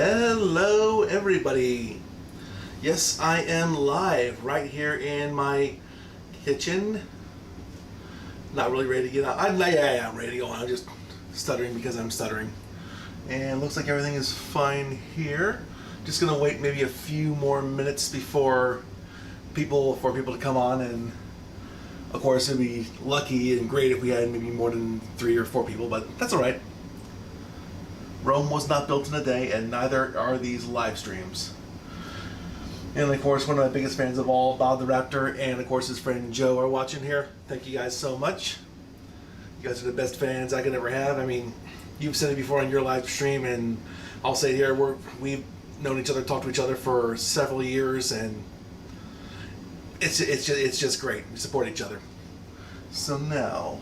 Hello everybody. Yes, I am live right here in my kitchen. Not really ready to get out. I'm ready to go on. I'm just stuttering because I'm stuttering. And looks like everything is fine here. Just gonna wait maybe a few more minutes before people to come on, and of course it'd be lucky and great if we had maybe more than 3 or 4 people, but that's alright. Rome was not built in a day, and neither are these live streams. And of course, one of my biggest fans of all, Bob the Raptor, and of course his friend Joe are watching here. Thank you guys so much. You guys are the best fans I could ever have. I mean, you've said it before on your live stream, and I'll say it here, we've known each other, talked to each other for several years, and it's just great. We support each other. So now,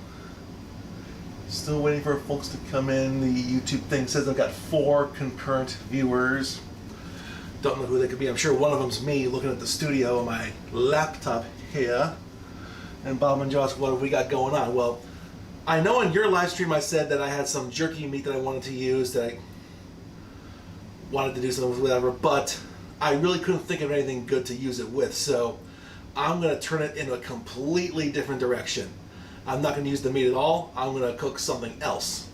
still waiting for folks to come in. The YouTube thing says I've got 4 concurrent viewers. Don't know who they could be. I'm sure one of them's me looking at the studio on my laptop here. And Bob and Josh, what have we got going on? Well, I know in your live stream I said that I had some jerky meat that I wanted to use, that I wanted to do something with, whatever, but I really couldn't think of anything good to use it with, so I'm going to turn it in a completely different direction. I'm not going to use the meat at all. I'm going to cook something else.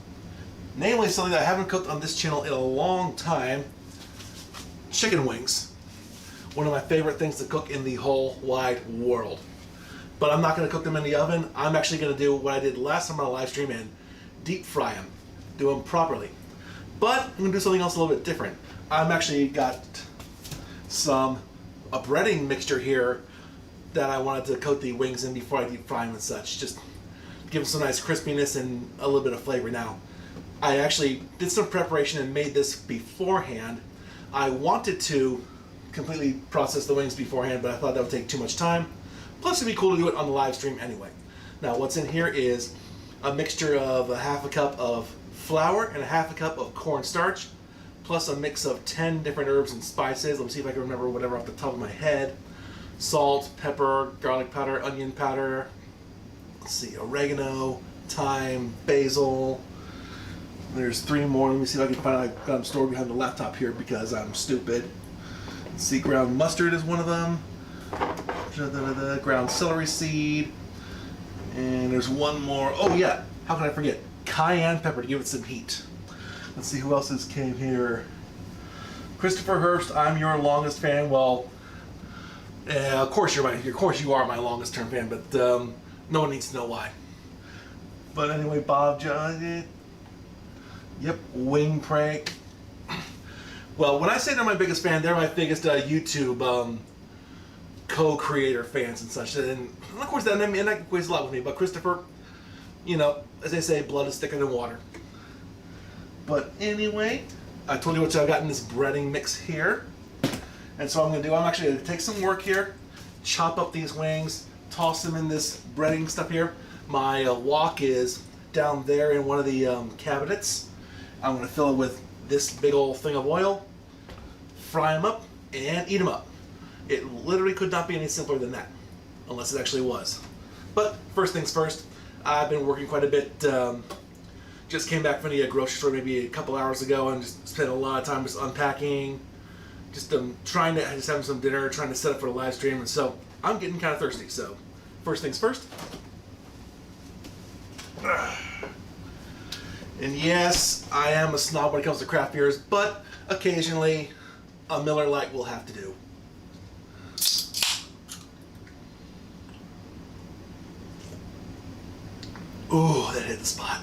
Namely, something that I haven't cooked on this channel in a long time. Chicken wings. One of my favorite things to cook in the whole wide world. But I'm not going to cook them in the oven. I'm actually going to do what I did last time on a live stream and deep fry them. Do them properly. But I'm going to do something else a little bit different. I've actually got a breading mixture here that I wanted to coat the wings in before I deep fry them and such. Just give them some nice crispiness and a little bit of flavor. Now, I actually did some preparation and made this beforehand. I wanted to completely process the wings beforehand, but I thought that would take too much time. Plus, it'd be cool to do it on the live stream anyway. Now, what's in here is a mixture of a half a cup of flour and a half a cup of cornstarch, plus a mix of 10 different herbs and spices. Let me see if I can remember whatever off the top of my head. Salt, pepper, garlic powder, onion powder, let's see, oregano, thyme, basil. There's 3 more. Let me see if I can find. I've got them stored behind the laptop here because I'm stupid. Let's see, ground mustard is one of them. Ground celery seed. And there's one more. Oh yeah, how can I forget? Cayenne pepper to give it some heat. Let's see who else came here. Christopher Herbst, I'm your longest fan. Well, of course you are my longest term fan, but no one needs to know why. But anyway, Bob John, yep, Wing Prank. Well, when I say they're my biggest fan, they're my biggest YouTube co-creator fans and such. And of course, that equates a lot with me. But Christopher, you know, as they say, blood is thicker than water. But anyway, I told you what I've got in this breading mix here. And so I'm actually going to take some work here, chop up these wings, toss them in this breading stuff here. My wok is down there in one of the cabinets. I'm going to fill it with this big old thing of oil, fry them up, and eat them up. It literally could not be any simpler than that, unless it actually was. But first things first, I've been working quite a bit. Just came back from the grocery store maybe a couple hours ago and just spent a lot of time just unpacking, just having some dinner, trying to set up for the live stream, and so I'm getting kind of thirsty. So first things first. And yes, I am a snob when it comes to craft beers, but occasionally a Miller Lite will have to do. Ooh, that hit the spot.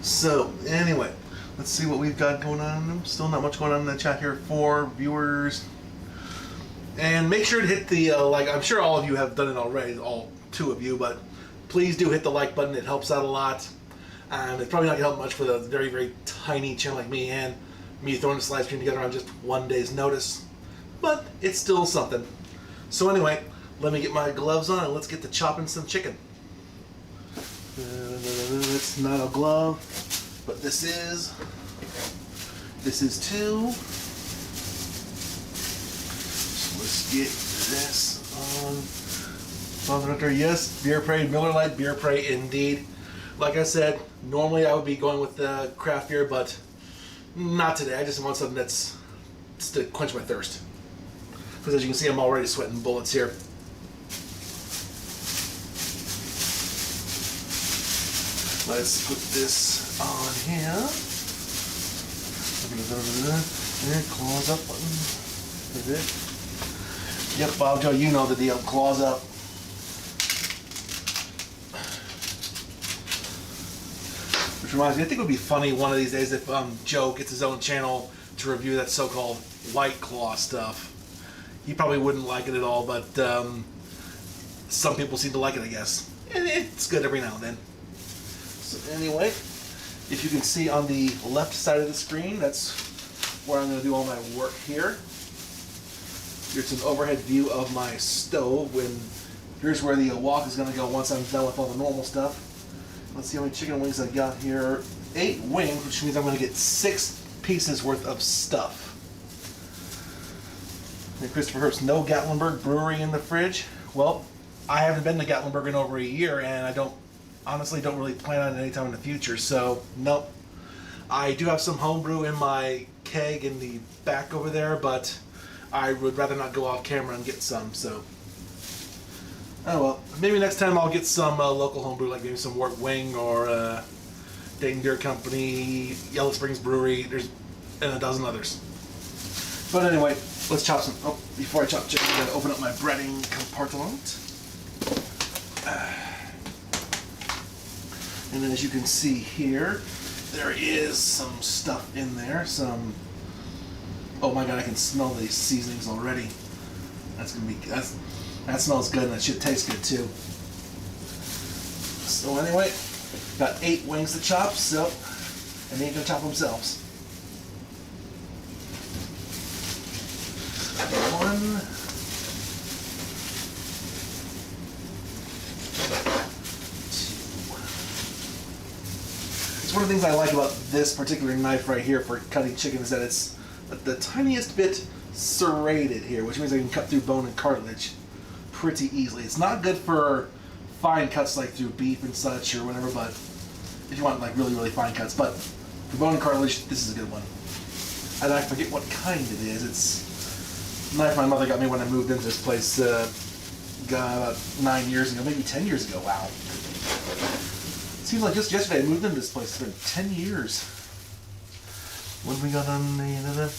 So anyway, let's see what we've got going on. Still not much going on in the chat here. 4 viewers. And make sure to hit the like. I'm sure all of you have done it already, all 2 of you, but please do hit the like button. It helps out a lot. It's probably not going to help much for the very, very tiny channel like me and me throwing this live stream together on just 1 day's notice. But it's still something. So anyway, let me get my gloves on and let's get to chopping some chicken. It's not a glove, but this is 2. So let's get this on. Yes, Beer Prey, Miller Lite Beer Prey indeed. Like I said, normally I would be going with the craft beer, but Not today. I just want something that's just to quench my thirst. Because as you can see, I'm already sweating bullets here. Let's put this on here. There, claws up button. Is it? Yep, Bob Joe, you know the deal. Claws up. Which reminds me, I think it would be funny one of these days if Joe gets his own channel to review that so-called White Claw stuff. He probably wouldn't like it at all, but some people seem to like it, I guess. And it's good every now and then. So anyway, if you can see on the left side of the screen, that's where I'm going to do all my work here. Here's an overhead view of my stove, and here's where the wok is going to go once I'm done with all the normal stuff. Let's see how many chicken wings I got here. 8 wings, which means I'm going to get 6 pieces worth of stuff. And Christopher Herbst, no Gatlinburg Brewery in the fridge. Well, I haven't been to Gatlinburg in over a year, and I honestly don't really plan on it anytime in the future, so nope. I do have some homebrew in my keg in the back over there, but I would rather not go off camera and get some, so. Oh well, maybe next time I'll get some local homebrew, like maybe some Wart Wing or Dayton Beer Company, Yellow Springs Brewery, and a dozen others. But anyway, let's chop some. Oh, before I chop chicken, I'm going to open up my breading compartment. And then as you can see here, there is some stuff in there. Oh my god, I can smell these seasonings already. That smells good, and that should taste good too. So anyway, got 8 wings to chop, so, and they ain't gonna chop themselves. 1. It's one of the things I like about this particular knife right here for cutting chicken is that it's the tiniest bit serrated here, which means I can cut through bone and cartilage pretty easily. It's not good for fine cuts like through beef and such or whatever, but if you want like really, really fine cuts. But for bone and cartilage, this is a good one. And I forget what kind it is. It's a knife my mother got me when I moved into this place about 9 years ago, maybe 10 years ago. Wow. Seems like just yesterday I moved into this place. It's been 10 years. When we got on the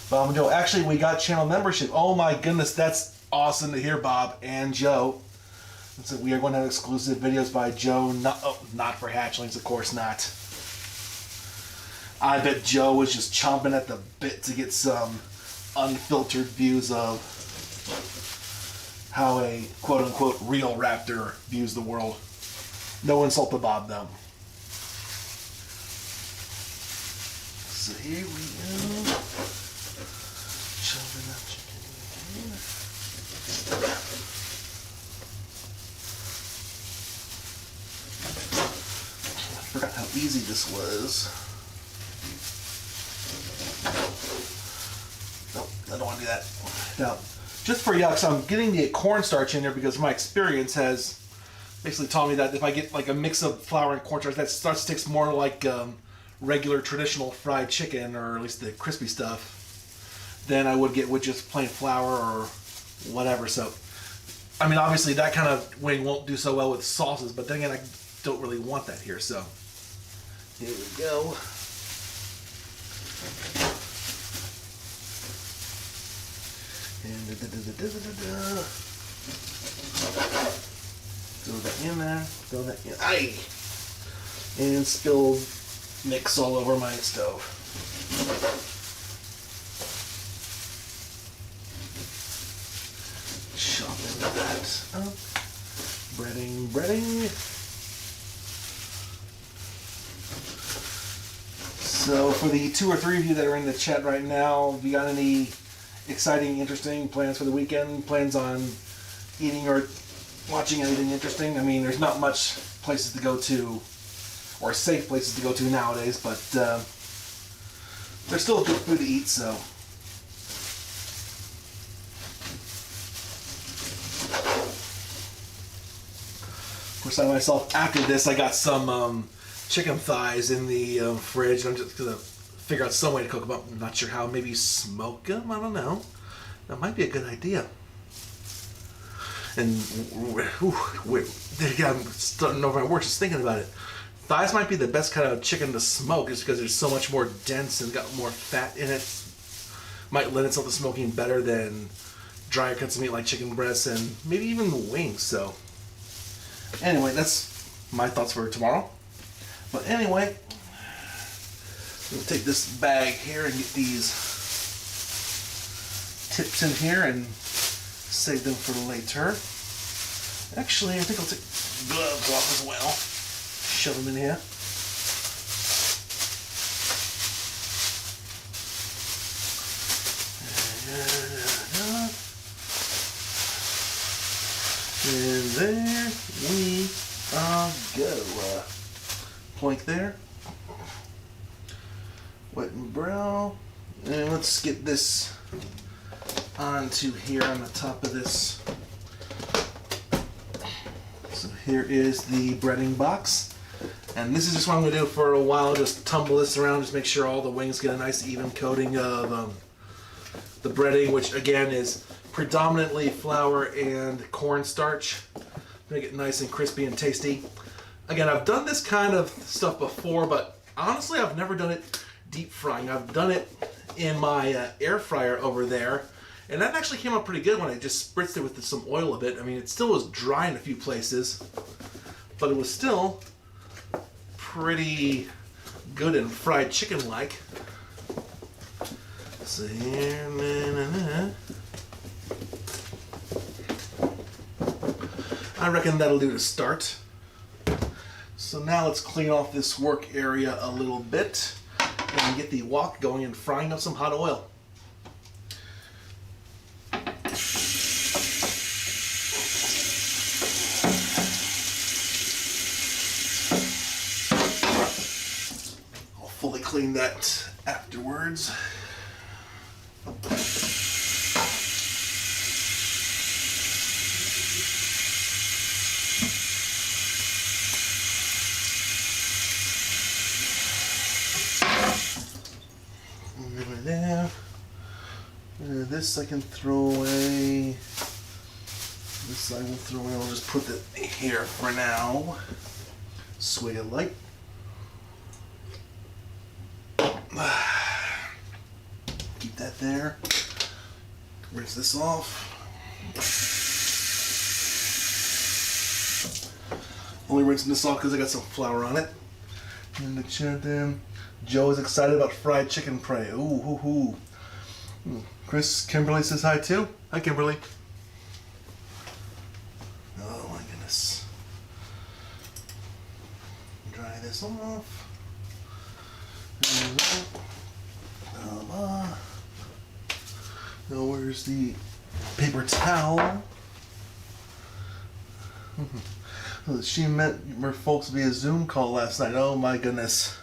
Bob and Joe. Actually, we got channel membership. Oh my goodness, that's awesome to hear, Bob and Joe. And so we are going to have exclusive videos by Joe. Not for hatchlings, of course not. I bet Joe was just chomping at the bit to get some unfiltered views of how a quote-unquote real raptor views the world. No insult to Bob, though. So here we go. Chopping up chicken again. I forgot how easy this was. Nope, I don't want to do that. Now, just for yucks, I'm getting the cornstarch in there because my experience has basically taught me that if I get like a mix of flour and cornstarch, that starts to taste more like regular traditional fried chicken, or at least the crispy stuff, than I would get with just plain flour or whatever. So, I mean, obviously that kind of wing won't do so well with sauces, but then again, I don't really want that here. So, here we go. And throw that in there, throw that in. Aye! And spilled mix all over my stove. Chopping that up. Breading. So for the 2 or 3 of you that are in the chat right now, have you got any exciting, interesting plans for the weekend? Plans on eating or watching anything interesting? I mean, there's not much places to go to, or safe places to go to nowadays, but there's still good food to eat, so. Of course, I myself, after this, I got some chicken thighs in the fridge. I'm just gonna figure out some way to cook them up. I'm not sure how. Maybe smoke them? I don't know. That might be a good idea. And I'm starting over my words just thinking about it. Thighs might be the best kind of chicken to smoke just because it's so much more dense and got more fat in it. Might lend itself to smoking better than drier cuts of meat like chicken breasts and maybe even wings. So anyway, that's my thoughts for tomorrow. But anyway, we'll take this bag here and get these tips in here and save them for later. Actually, I think I'll take gloves off as well. Shove them in here. And there we go. Plank there. Wet and brown. And let's get this onto here on the top of this. So here is the breading box. And this is just what I'm going to do for a while. Just tumble this around, just make sure all the wings get a nice even coating of the breading, which again is predominantly flour and cornstarch. Make it nice and crispy and tasty. Again, I've done this kind of stuff before, but honestly, I've never done it deep frying. I've done it in my air fryer over there, and that actually came out pretty good when I just spritzed it with some oil a bit. I mean, it still was dry in a few places, but it was still pretty good and fried chicken-like. So here, I reckon that'll do to start. So now let's clean off this work area a little bit and get the wok going and frying up some hot oil. I'll fully clean that afterwards. There. This I can throw away. This I will throw away. I'll just put it here for now. Swig of light. Keep that there. Rinse this off. Only rinsing this off because I got some flour on it. And the chat there. Joe is excited about fried chicken prey. Ooh, hoo, hoo. Chris, Kimberly says hi too. Hi, Kimberly. Oh my goodness. Dry this off. Now where's the paper towel? She met her folks via Zoom call last night. Oh my goodness.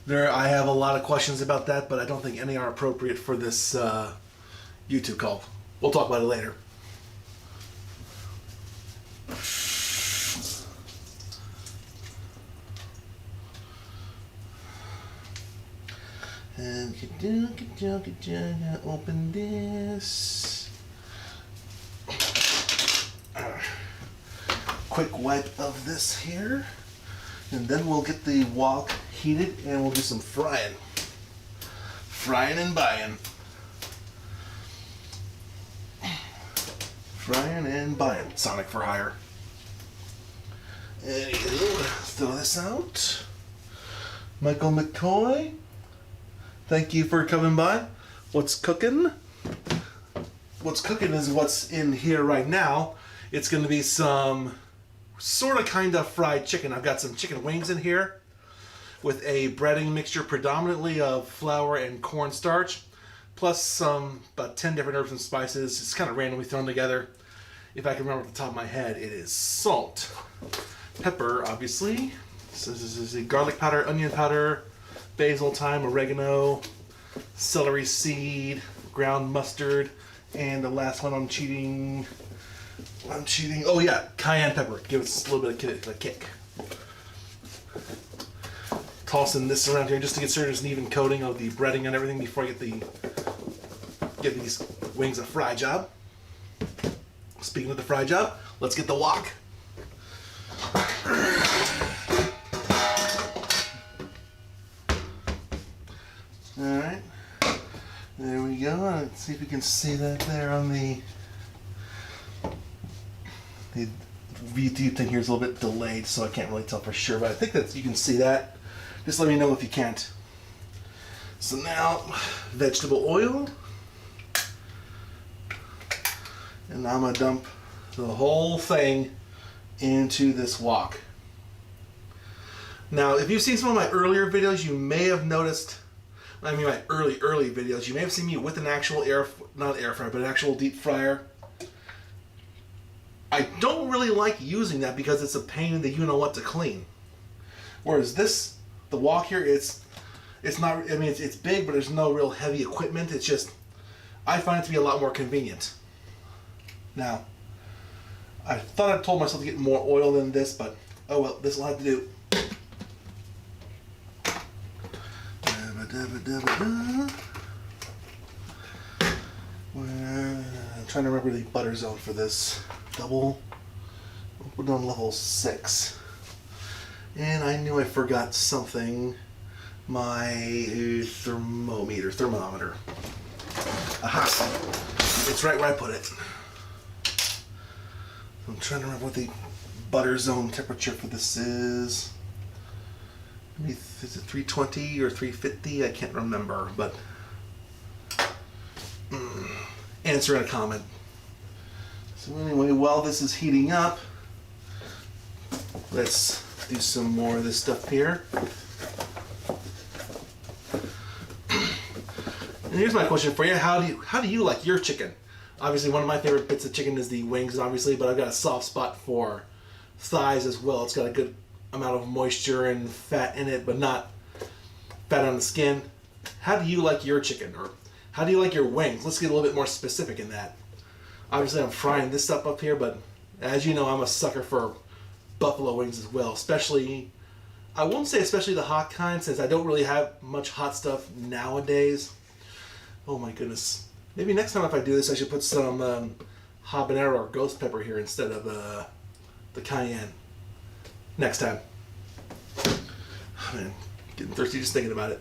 I have a lot of questions about that, but I don't think any are appropriate for this YouTube call. We'll talk about it later. And open this. Quick wipe of this here. And then we'll get the wok heated and we'll do some frying. Frying and buying. Frying and buying. Sonic for hire. Anywho, throw this out. Michael McCoy, thank you for coming by. What's cooking? What's cooking is what's in here right now. It's going to be some sort of kind of fried chicken. I've got some chicken wings in here with a breading mixture predominantly of flour and cornstarch, plus some about 10 different herbs and spices. It's kind of randomly thrown together. If I can remember off the top of my head, it is salt, pepper, obviously. So this is the garlic powder, onion powder, basil, thyme, oregano, celery seed, ground mustard, and the last one I'm cheating. Oh yeah, cayenne pepper. Give it a little bit of a kick. tossing this around here just to get sure there's an even coating of the breading and everything before I get these wings a fry job. Speaking of the fry job, let's get the wok. Alright, there we go. Let's see if we can see that there on the YouTube thing here is a little bit delayed, so I can't really tell for sure, but I think that you can see that. Just let me know if you can't. So now, vegetable oil. And I'm going to dump the whole thing into this wok. Now, if you've seen some of my earlier videos, you may have noticed, I mean my early videos, you may have seen me with an actual not air fryer, but an actual deep fryer. I don't really like using that because it's a pain in the you-know-what to clean. Whereas this, the wok here, it's not, I mean, it's big, but there's no real heavy equipment. It's just, I find it to be a lot more convenient. Now, I thought I told myself to get more oil than this, but oh well, this will have to do. I'm trying to remember the butter zone for this. Double. We're on level 6. And I knew I forgot something. My thermometer. Aha! It's right where I put it. I'm trying to remember what the butter zone temperature for this is. Maybe is it 320 or 350? I can't remember, but answer in a comment. So anyway, while this is heating up, let's do some more of this stuff here. And here's my question for you: How do you like your chicken? Obviously, one of my favorite bits of chicken is the wings, obviously, but I've got a soft spot for thighs as well. It's got a good amount of moisture and fat in it, but not fat on the skin. How do you like your chicken, or how do you like your wings? Let's get a little bit more specific in that. Obviously, I'm frying this stuff up here, but as you know, I'm a sucker for buffalo wings as well, especially, I won't say especially the hot kind, since I don't really have much hot stuff nowadays. Oh my goodness. Maybe next time if I do this, I should put some habanero or ghost pepper here instead of the cayenne. Next time. Man, getting thirsty just thinking about it.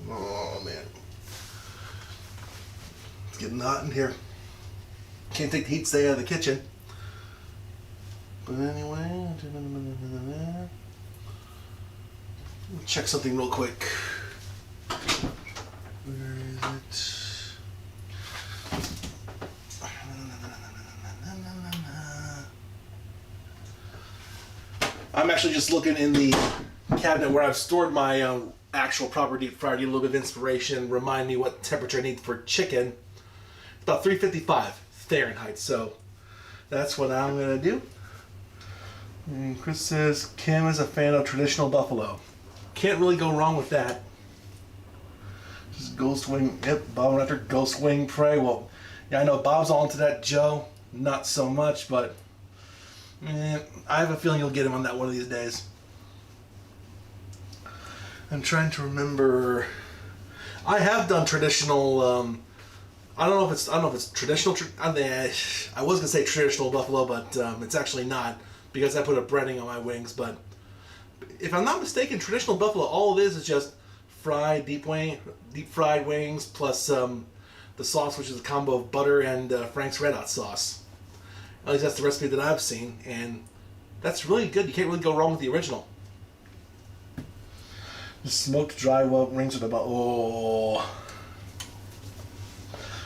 Oh man. It's getting hot in here. Can't take the heat, stay out of the kitchen. But anyway, check something real quick. Where is it? I'm actually just looking in the cabinet where I've stored my actual proper deep fryer to get a little bit of inspiration, remind me what temperature I need for chicken. It's about 355 Fahrenheit, so that's what I'm going to do. And Chris says, Kim is a fan of traditional buffalo. Can't really go wrong with that. Just ghost wing, yep, Bob went after ghost wing prey. Well, yeah, I know Bob's all into that, Joe. Not so much, but I have a feeling you'll get him on that one of these days. I'm trying to remember. I have done traditional. I don't know if it's traditional. I was gonna say traditional buffalo, but it's actually not, because I put a breading on my wings. But if I'm not mistaken, traditional buffalo, all it is just fried deep fried wings plus the sauce, which is a combo of butter and Frank's Red Hot sauce. At least that's the recipe that I've seen, and that's really good. You can't really go wrong with the original. The smoked dry rub wings with about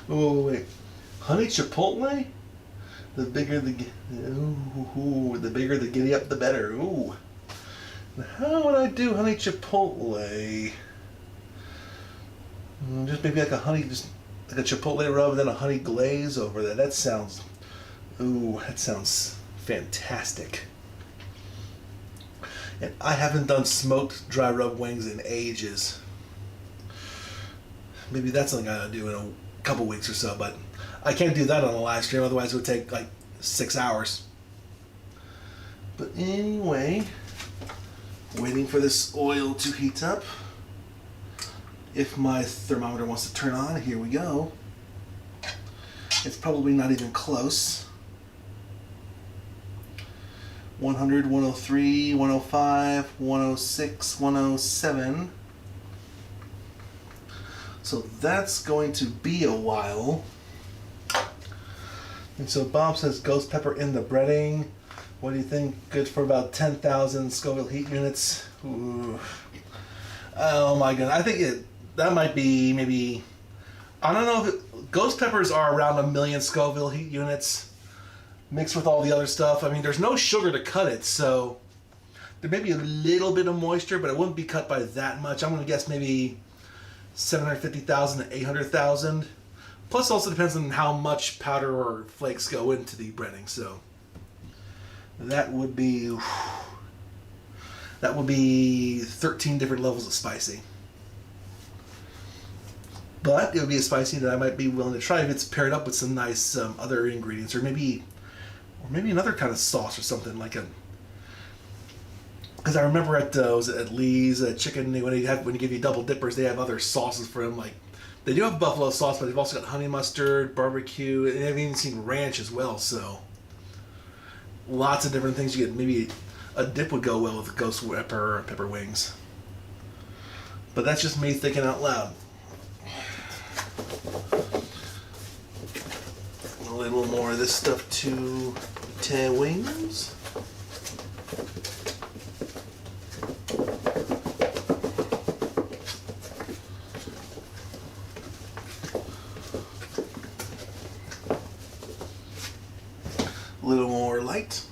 wait, honey chipotle. The bigger the giddy up, the better. Ooh, how would I do honey chipotle? Just maybe like just like a chipotle rub and then a honey glaze over that. That sounds fantastic. And I haven't done smoked dry rub wings in ages. Maybe that's something I'll do in a couple weeks or so, but I can't do that on a live stream, otherwise it would take like 6 hours. But anyway, waiting for this oil to heat up. If my thermometer wants to turn on, here we go. It's probably not even close. 100, 103, 105, 106, 107. So that's going to be a while. And so Bob says ghost pepper in the breading. What do you think? Good for about 10,000 Scoville heat units. Ooh. Oh my god. I think that might be maybe, I don't know if ghost peppers are around 1 million Scoville heat units mixed with all the other stuff. I mean, there's no sugar to cut it, so there may be a little bit of moisture, but it wouldn't be cut by that much. I'm going to guess maybe 750,000 to 800,000. Plus, also depends on how much powder or flakes go into the breading. So that would be 13 different levels of spicy. But it would be a spicy that I might be willing to try if it's paired up with some nice other ingredients, or maybe another kind of sauce or something like a. Because I remember at Lee's Chicken, when you give you double dippers, they have other sauces for them. Like they do have buffalo sauce, but they've also got honey mustard, barbecue, and they've even seen ranch as well. So lots of different things you get. Maybe a dip would go well with ghost pepper wings. But that's just me thinking out loud. A little more of this stuff to 10 wings. A little more light.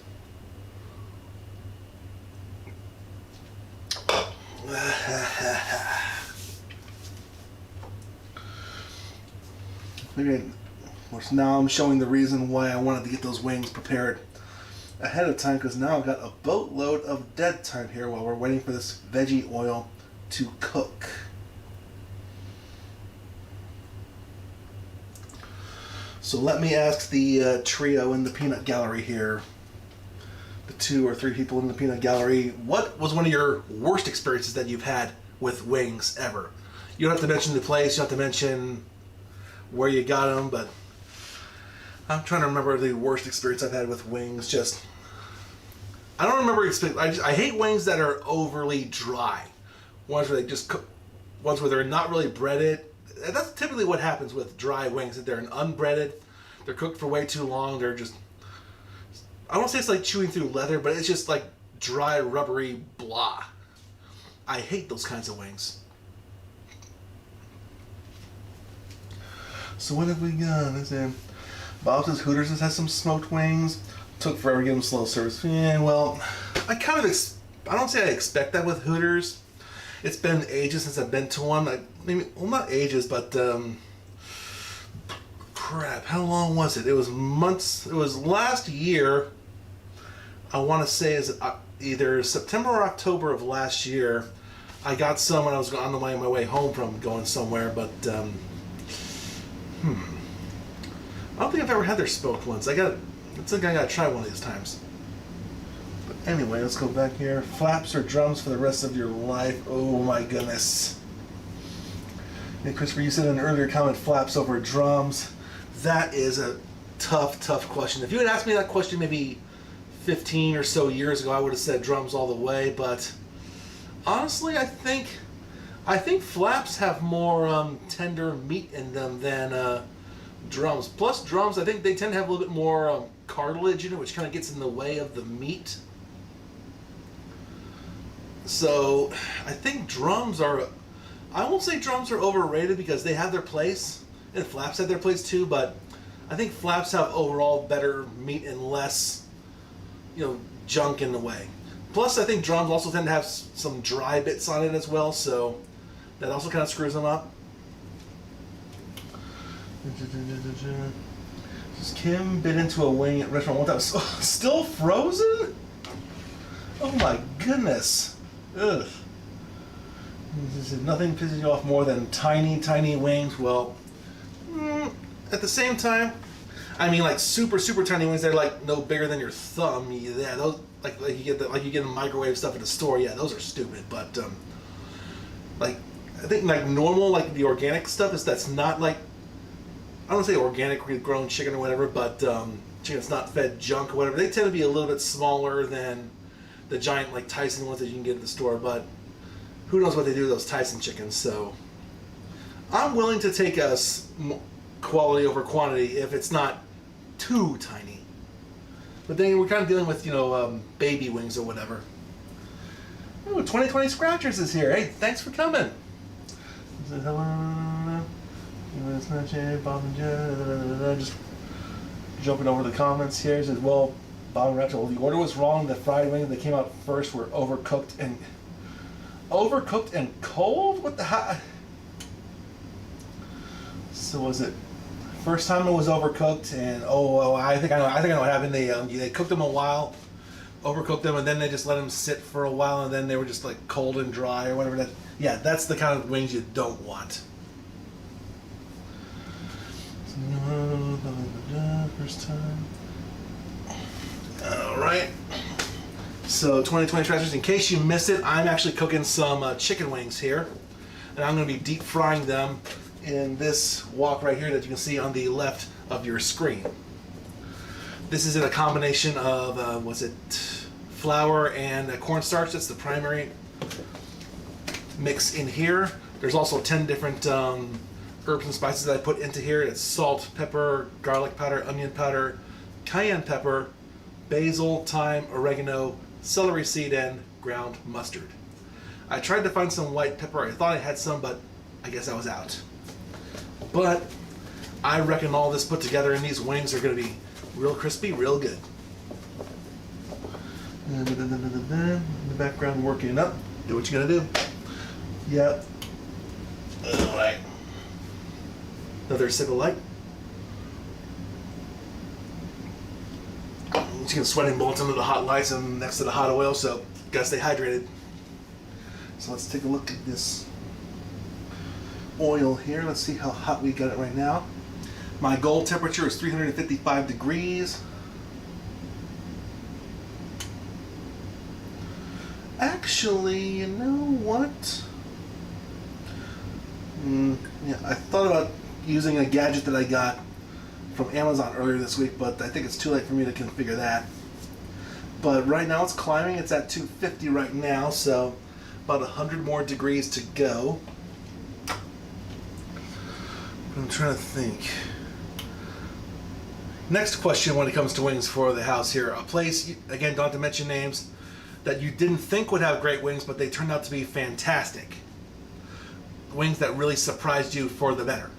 Okay, now I'm showing the reason why I wanted to get those wings prepared ahead of time, because now I've got a boatload of dead time here while we're waiting for this veggie oil to cook. So let me ask the trio in the peanut gallery here, the 2 or 3 people in the peanut gallery, what was one of your worst experiences that you've had with wings ever? You don't have to mention the place, you don't have to mention where you got them, but I'm trying to remember the worst experience I've had with wings. Just, I don't remember. I hate wings that are overly dry. Ones where they just cook, ones where they're not really breaded. And that's typically what happens with dry wings. That they're unbreaded, they're cooked for way too long. They're just, I don't say it's like chewing through leather, but it's just like dry, rubbery blah. I hate those kinds of wings. So what have we got? Bob says Hooters has some smoked wings. Took forever to get them slow service. Yeah, well, I don't say I expect that with Hooters. It's been ages since I've been to one. Well, not ages, but crap, how long was it? It was months. It was last year. I want to say is either September or October of last year. I got some when I was on my way home from going somewhere, but I don't think I've ever had their smoked ones. I gotta try one of these times. But anyway, let's go back here. Flaps or drums for the rest of your life? Oh my goodness. And Christopher, you said in an earlier comment, flaps over drums. That is a tough question. If you had asked me that question maybe 15 or so years ago, I would have said drums all the way. But honestly, I think flaps have more tender meat in them than drums. Plus drums, I think they tend to have a little bit more cartilage in it, which kind of gets in the way of the meat. So I think drums are, I won't say drums are overrated because they have their place, and flaps have their place too, but I think flaps have overall better meat and less, junk in the way. Plus I think drums also tend to have some dry bits on it as well, so that also kind of screws them up. Does Kim bit into a wing at restaurant that was still frozen? Oh my goodness. Ugh. Nothing pisses you off more than tiny wings. Well, at the same time, I mean, like super tiny wings. They're like no bigger than your thumb. Yeah, those like you get the microwave stuff at the store. Yeah, those are stupid. But like I think like normal like the organic stuff is that's not like I don't want to say organic grown chicken or whatever, but chicken that's not fed junk or whatever. They tend to be a little bit smaller than the giant like Tyson ones that you can get at the store. But who knows what they do with those Tyson chickens? So I'm willing to take a quality over quantity if it's not too tiny. But then we're kind of dealing with, you know, baby wings or whatever. Ooh, 2020 Scratchers is here. Hey, thanks for coming. Just jumping over the comments here. It says, well, Bob and Rachel, the order was wrong. The fried wings that came out first were overcooked and cold? What the hell? So was it first time it was overcooked and I think I know what happened. They cooked them a while, overcooked them, and then they just let them sit for a while, and then they were just like cold and dry or whatever. That's the kind of wings you don't want. First time. All right. So 2020 Treasures, in case you missed it, I'm actually cooking some chicken wings here, and I'm going to be deep frying them in this wok right here that you can see on the left of your screen. This is in a combination of flour and cornstarch. That's the primary mix in here. There's also 10 different herbs and spices that I put into here. It's salt, pepper, garlic powder, onion powder, cayenne pepper, basil, thyme, oregano, celery seed, and ground mustard. I tried to find some white pepper. I thought I had some, but I guess I was out. But I reckon all this put together and these wings are going to be real crispy, real good. In the background working up. Do what you got to do. Yep. All right. Another sip of light. Chicken sweating bullets under the hot lights and next to the hot oil, so gotta stay hydrated. So let's take a look at this oil here. Let's see how hot we got it right now. My goal temperature is 355 degrees. Actually, you know what? Yeah, I thought about using a gadget that I got from Amazon earlier this week, but I think it's too late for me to configure that. But right now it's climbing. It's at 250 right now, so about 100 more degrees to go. But I'm trying to think. Next question when it comes to wings for the house here. A place, again, don't have to mention names, that you didn't think would have great wings, but they turned out to be fantastic. Wings that really surprised you for the better.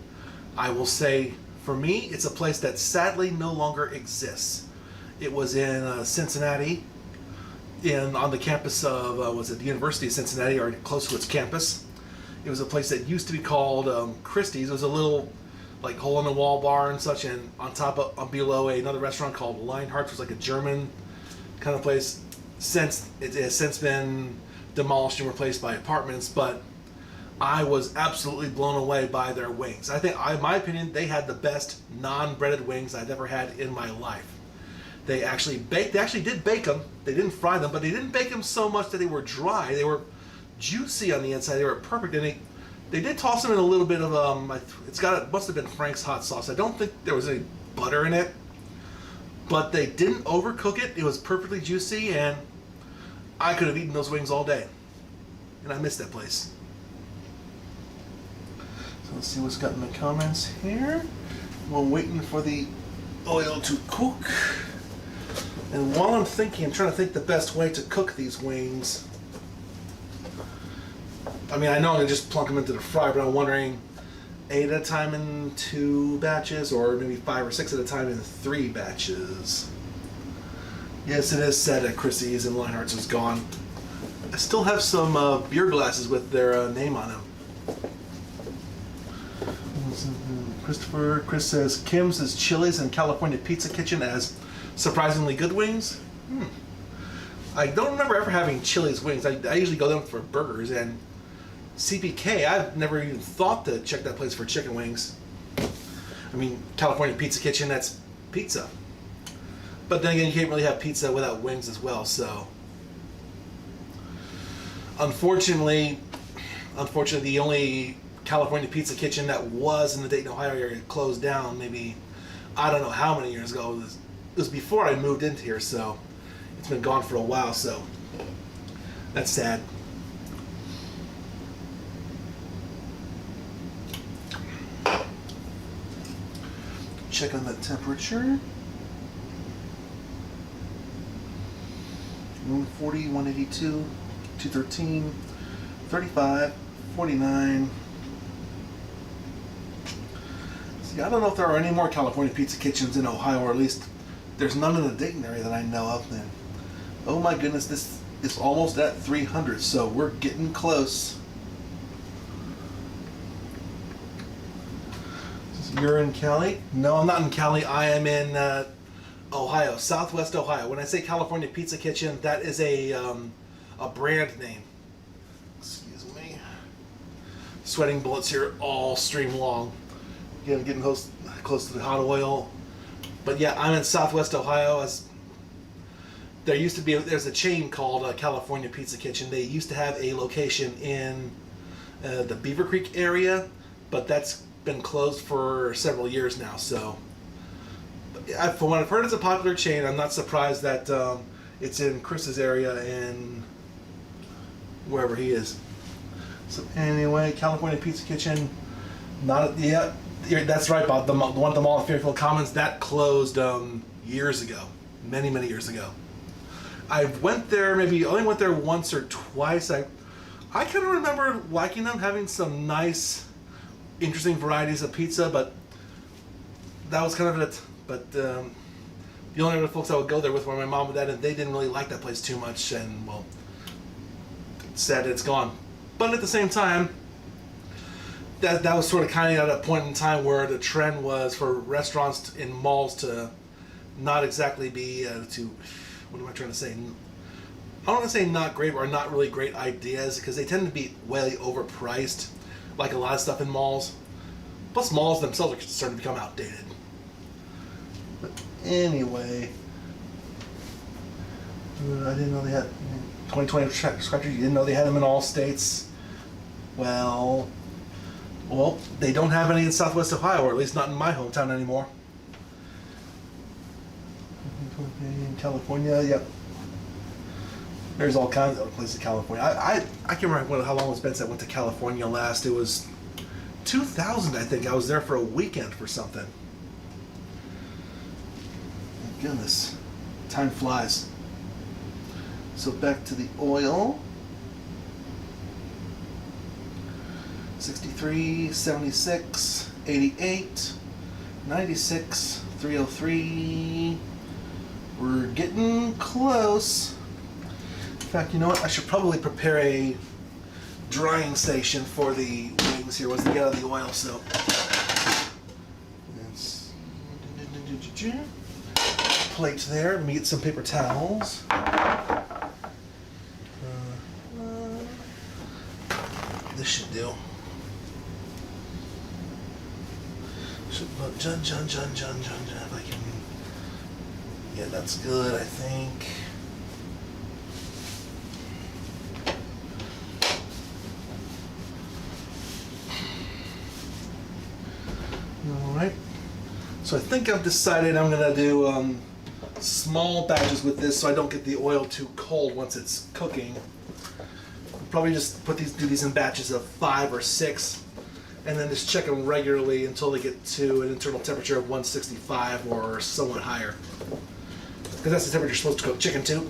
I will say, for me, it's a place that sadly no longer exists. It was in Cincinnati, on the campus of, the University of Cincinnati, or close to its campus. It was a place that used to be called Christie's. It was a little, like, hole-in-the-wall bar and such, and on top of, below another restaurant called Lionheart's, was like a German kind of place. It has since been demolished and replaced by apartments, but I was absolutely blown away by their wings. I think, in my opinion, they had the best non-breaded wings I've ever had in my life. They actually did bake them. They didn't fry them, but they didn't bake them so much that they were dry. They were juicy on the inside. They were perfect, and they did toss them in a little bit of it must have been Frank's hot sauce. I don't think there was any butter in it, but they didn't overcook it. It was perfectly juicy, and I could have eaten those wings all day, and I missed that place. So let's see what's got in the comments here. We're waiting for the oil to cook. And while I'm trying to think the best way to cook these wings. I mean, I know I'm going to just plunk them into the fryer, but I'm wondering 8 at a time in 2 batches, or maybe 5 or 6 at a time in 3 batches. Yes, it is said at Christie's and Lionheart's is gone. I still have some beer glasses with their name on them. Chris says, Kim's is Chili's and California Pizza Kitchen as surprisingly good wings. I don't remember ever having Chili's wings. I usually go there for burgers, and CPK, I've never even thought to check that place for chicken wings. I mean, California Pizza Kitchen, that's pizza. But then again, you can't really have pizza without wings as well. So, unfortunately, the only California pizza kitchen that was in the Dayton, Ohio area closed down. Maybe, I don't know how many years ago. It was before I moved into here, so it's been gone for a while. So that's sad. Check on the temperature. 140, 182, 213, 35, 49. See, I don't know if there are any more California pizza kitchens in Ohio, or at least there's none in the Dayton area that I know of. Then, oh my goodness, this is almost at 300, so we're getting close. You're in Cali? No, I'm not in Cali. I am in Ohio, Southwest Ohio. When I say California Pizza Kitchen, that is a brand name. Excuse me. Sweating bullets here all stream long. Again, getting close to the hot oil. But yeah, I'm in Southwest Ohio. There's a chain called California Pizza Kitchen. They used to have a location in the Beaver Creek area, but that's been closed for several years now. So, from what I've heard, it's a popular chain. I'm not surprised that it's in Chris's area and wherever he is. So anyway, California Pizza Kitchen, that's right, Bob. The one at the Mall of Fairfield Commons, that closed years ago, many years ago. I only went there once or twice. I kind of remember liking them, having some nice, interesting varieties of pizza, but that was kind of it. But the only other folks I would go there with were my mom and dad, and they didn't really like that place too much, and well, it's sad that it's gone. But at the same time, that was sort of kind of at a point in time where the trend was for restaurants in malls to not exactly be what am I trying to say? I don't want to say not great or not really great ideas, because they tend to be way overpriced, like a lot of stuff in malls. Plus, malls themselves are starting to become outdated. But anyway, I didn't know they had 2020 scratchers. You didn't know they had them in all states. Well, they don't have any in Southwest Ohio, or at least not in my hometown anymore. In California, yep. There's all kinds of other places in California. I can't remember how long it's been since I went to California last. It was 2000, I think. I was there for a weekend for something. My goodness, time flies. So back to the oil. 63, 76, 88, 96, 303. We're getting close. In fact, you know what? I should probably prepare a drying station for the wings here once they get out of the oil. So, plate there. Let me get some paper towels. This should do. Should put John, if I can. Yeah, that's good, I think. Alright. So I think I've decided I'm going to do small batches with this so I don't get the oil too cold once it's cooking. I'll probably just do these in batches of 5 or 6, and then just check them regularly until they get to an internal temperature of 165 or somewhat higher. Because that's the temperature you're supposed to cook chicken to.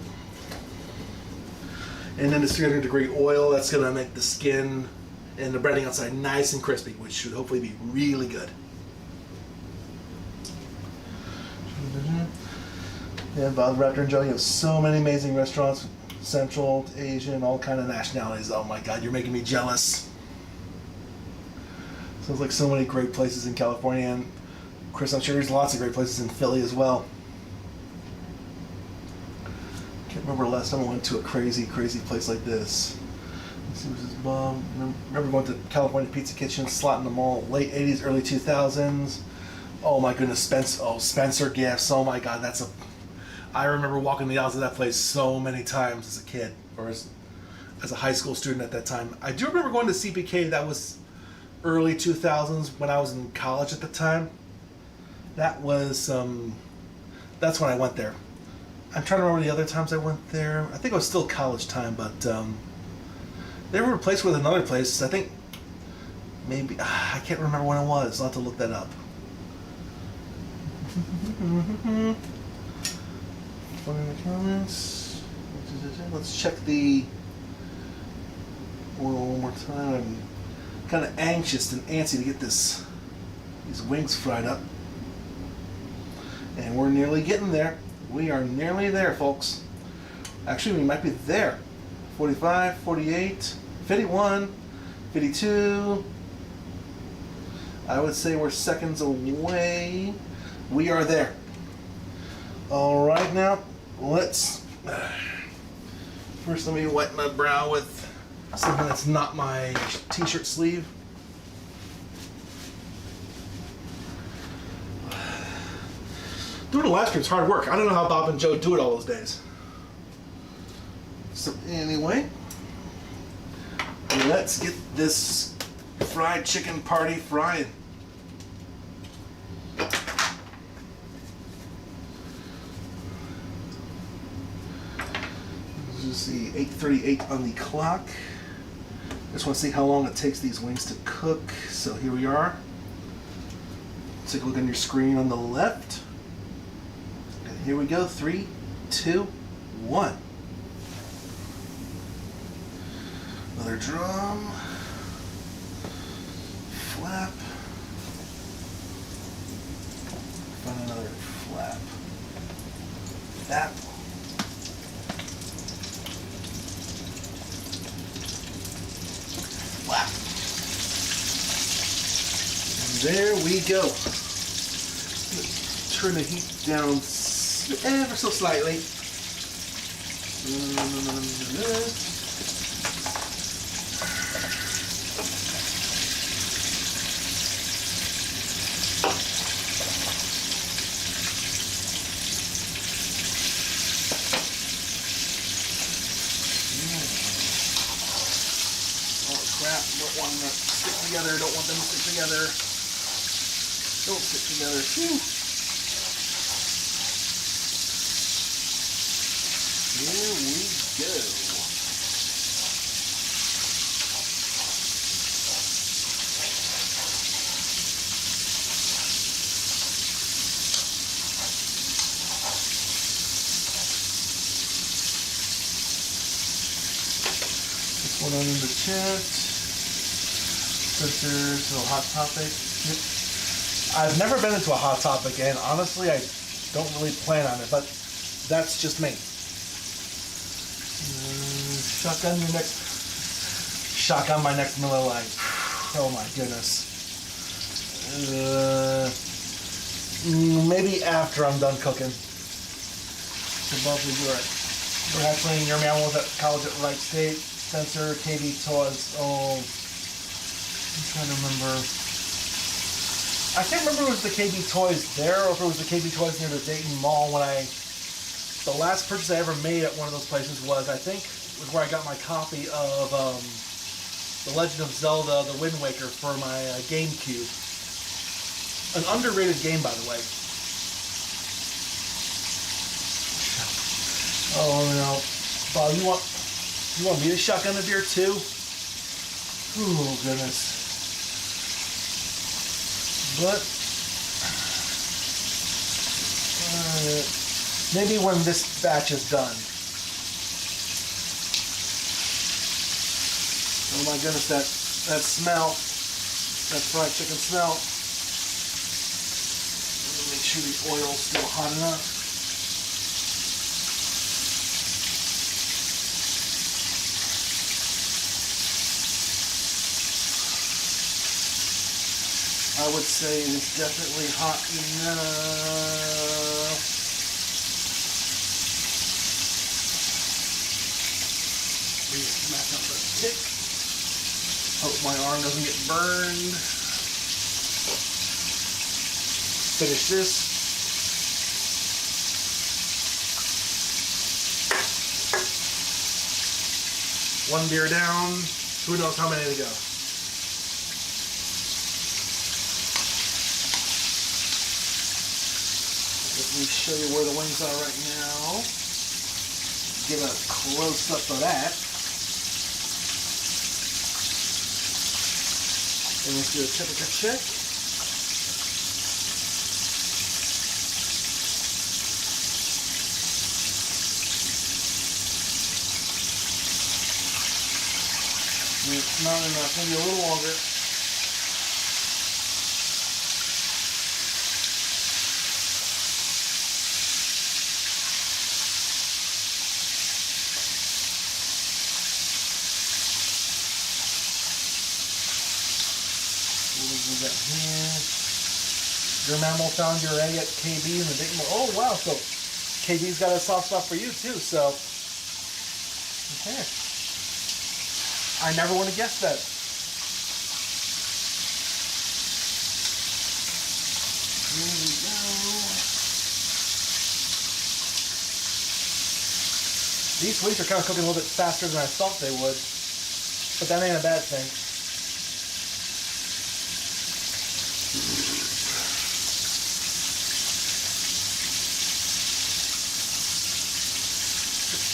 And then this 300-degree oil, that's going to make the skin and the breading outside nice and crispy, which should hopefully be really good. Yeah, Bob Raptor and Joe, you have so many amazing restaurants, Central, Asian, all kind of nationalities. Oh my God, you're making me jealous. Sounds like so many great places in California, and Chris, I'm sure there's lots of great places in Philly as well. Can't remember the last time I went to a crazy place like this. Let's see, was this Remember going to California Pizza Kitchen, slot in the mall, late 80s, early 2000s. Oh my goodness, Spencer Gifts. Oh my God, I remember walking the aisles of that place so many times as a kid, or as a high school student at that time. I do remember going to CPK. That was early 2000s when I was in college at the time. That was that's when I went there. I'm trying to remember the other times I went there. I think it was still college time, but they were replaced with another place. I think maybe I can't remember when it was. I'll have to look that up. In the comments. Let's check the oil one more time. I'm kind of anxious and antsy to get these wings fried up. And we're nearly getting there. We are nearly there, folks. Actually, we might be there. 45, 48, 51, 52. I would say we're seconds away. We are there. All right, now let's first let me wet my brow with something that's not my t-shirt sleeve. Doing a live stream is hard work. I don't know how Bob and Joe do it all those days. So anyway, let's get this fried chicken party frying. Let's see, 8:38 on the clock. Just want to see how long it takes these wings to cook. So here we are. Take a look on your screen on the left. And here we go. 3, 2, 1. Another drum. Flap. Find another flap. That. Flap. And there we go. Turn the heat down ever so slightly. Don't want them to stick together. Don't want them to stick together. Don't stick together. Whew. Here we go. This one on in the chat. Sisters, a hot topic. I've never been into a hot topic, and honestly, I don't really plan on it, but that's just me. Shotgun my next Miller Lite. Oh my goodness. Maybe after I'm done cooking. So both of you are perhaps playing your man was at college at Wright State. Spencer, KB Toys. Oh. I'm trying to remember. I can't remember if it was the KB Toys there or if it was the KB Toys near the Dayton Mall when the last purchase I ever made at one of those places was, I think, was where I got my copy of The Legend of Zelda, The Wind Waker for my GameCube. An underrated game, by the way. Oh no. Bob, you want me to shotgun a beer too? Oh goodness. But maybe when this batch is done. Oh my goodness, that smell, that fried chicken smell. Let me make sure the oil's still hot enough. I would say it's definitely hot enough. Smack up the stick. Hope my arm doesn't get burned. finish this. One beer down, who knows how many to go. Let me show you where the wings are right now. Give a close-up of that. And let's do a temperature check. It's not enough, maybe a little longer. What do we got here? Your mammal found your egg at KB in the big. Oh wow! So KB's got a soft spot for you too. So okay. I never would have guessed that. Here we go. These wings are kind of cooking a little bit faster than I thought they would, but that ain't a bad thing.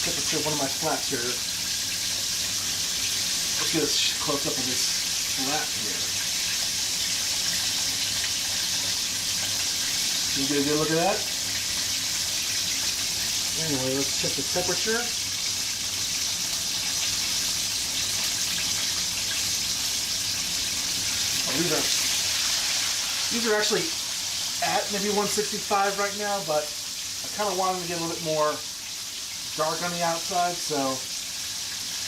Let's get one of my flaps here. Let's get a close up of this flap here. Can you get a good look at that? Anyway, let's check the temperature. Oh, these are actually at maybe 165 right now, but I kind of want them to get a little bit more dark on the outside, so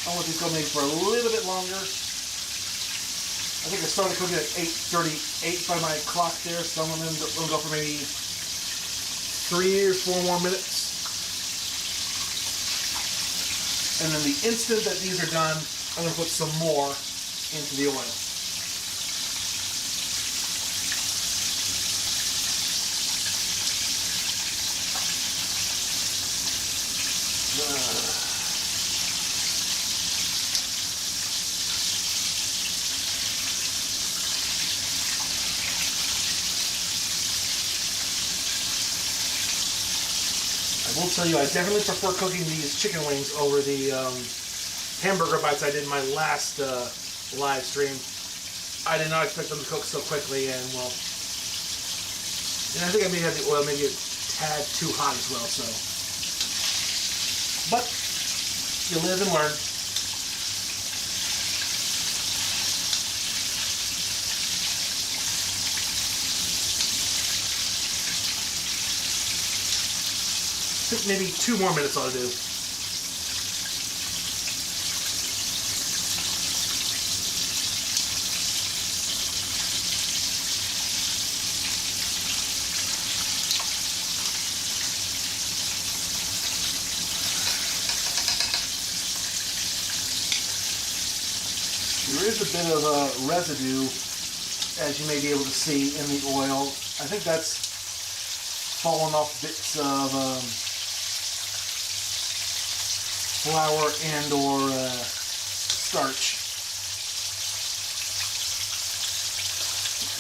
I'll let these go maybe for a little bit longer. I think I started cooking at 8:38 by my clock there, so I'm going to go for maybe 3 or 4 more minutes. And then the instant that these are done, I'm going to put some more into the oil. I will tell you, I definitely prefer cooking these chicken wings over the hamburger bites I did in my last live stream. I did not expect them to cook so quickly, and well, and I think I may have the oil maybe a tad too hot as well. So, but you live and learn. I think maybe 2 more minutes ought to do. There is a bit of residue, as you may be able to see in the oil. I think that's fallen off bits of flour and or starch.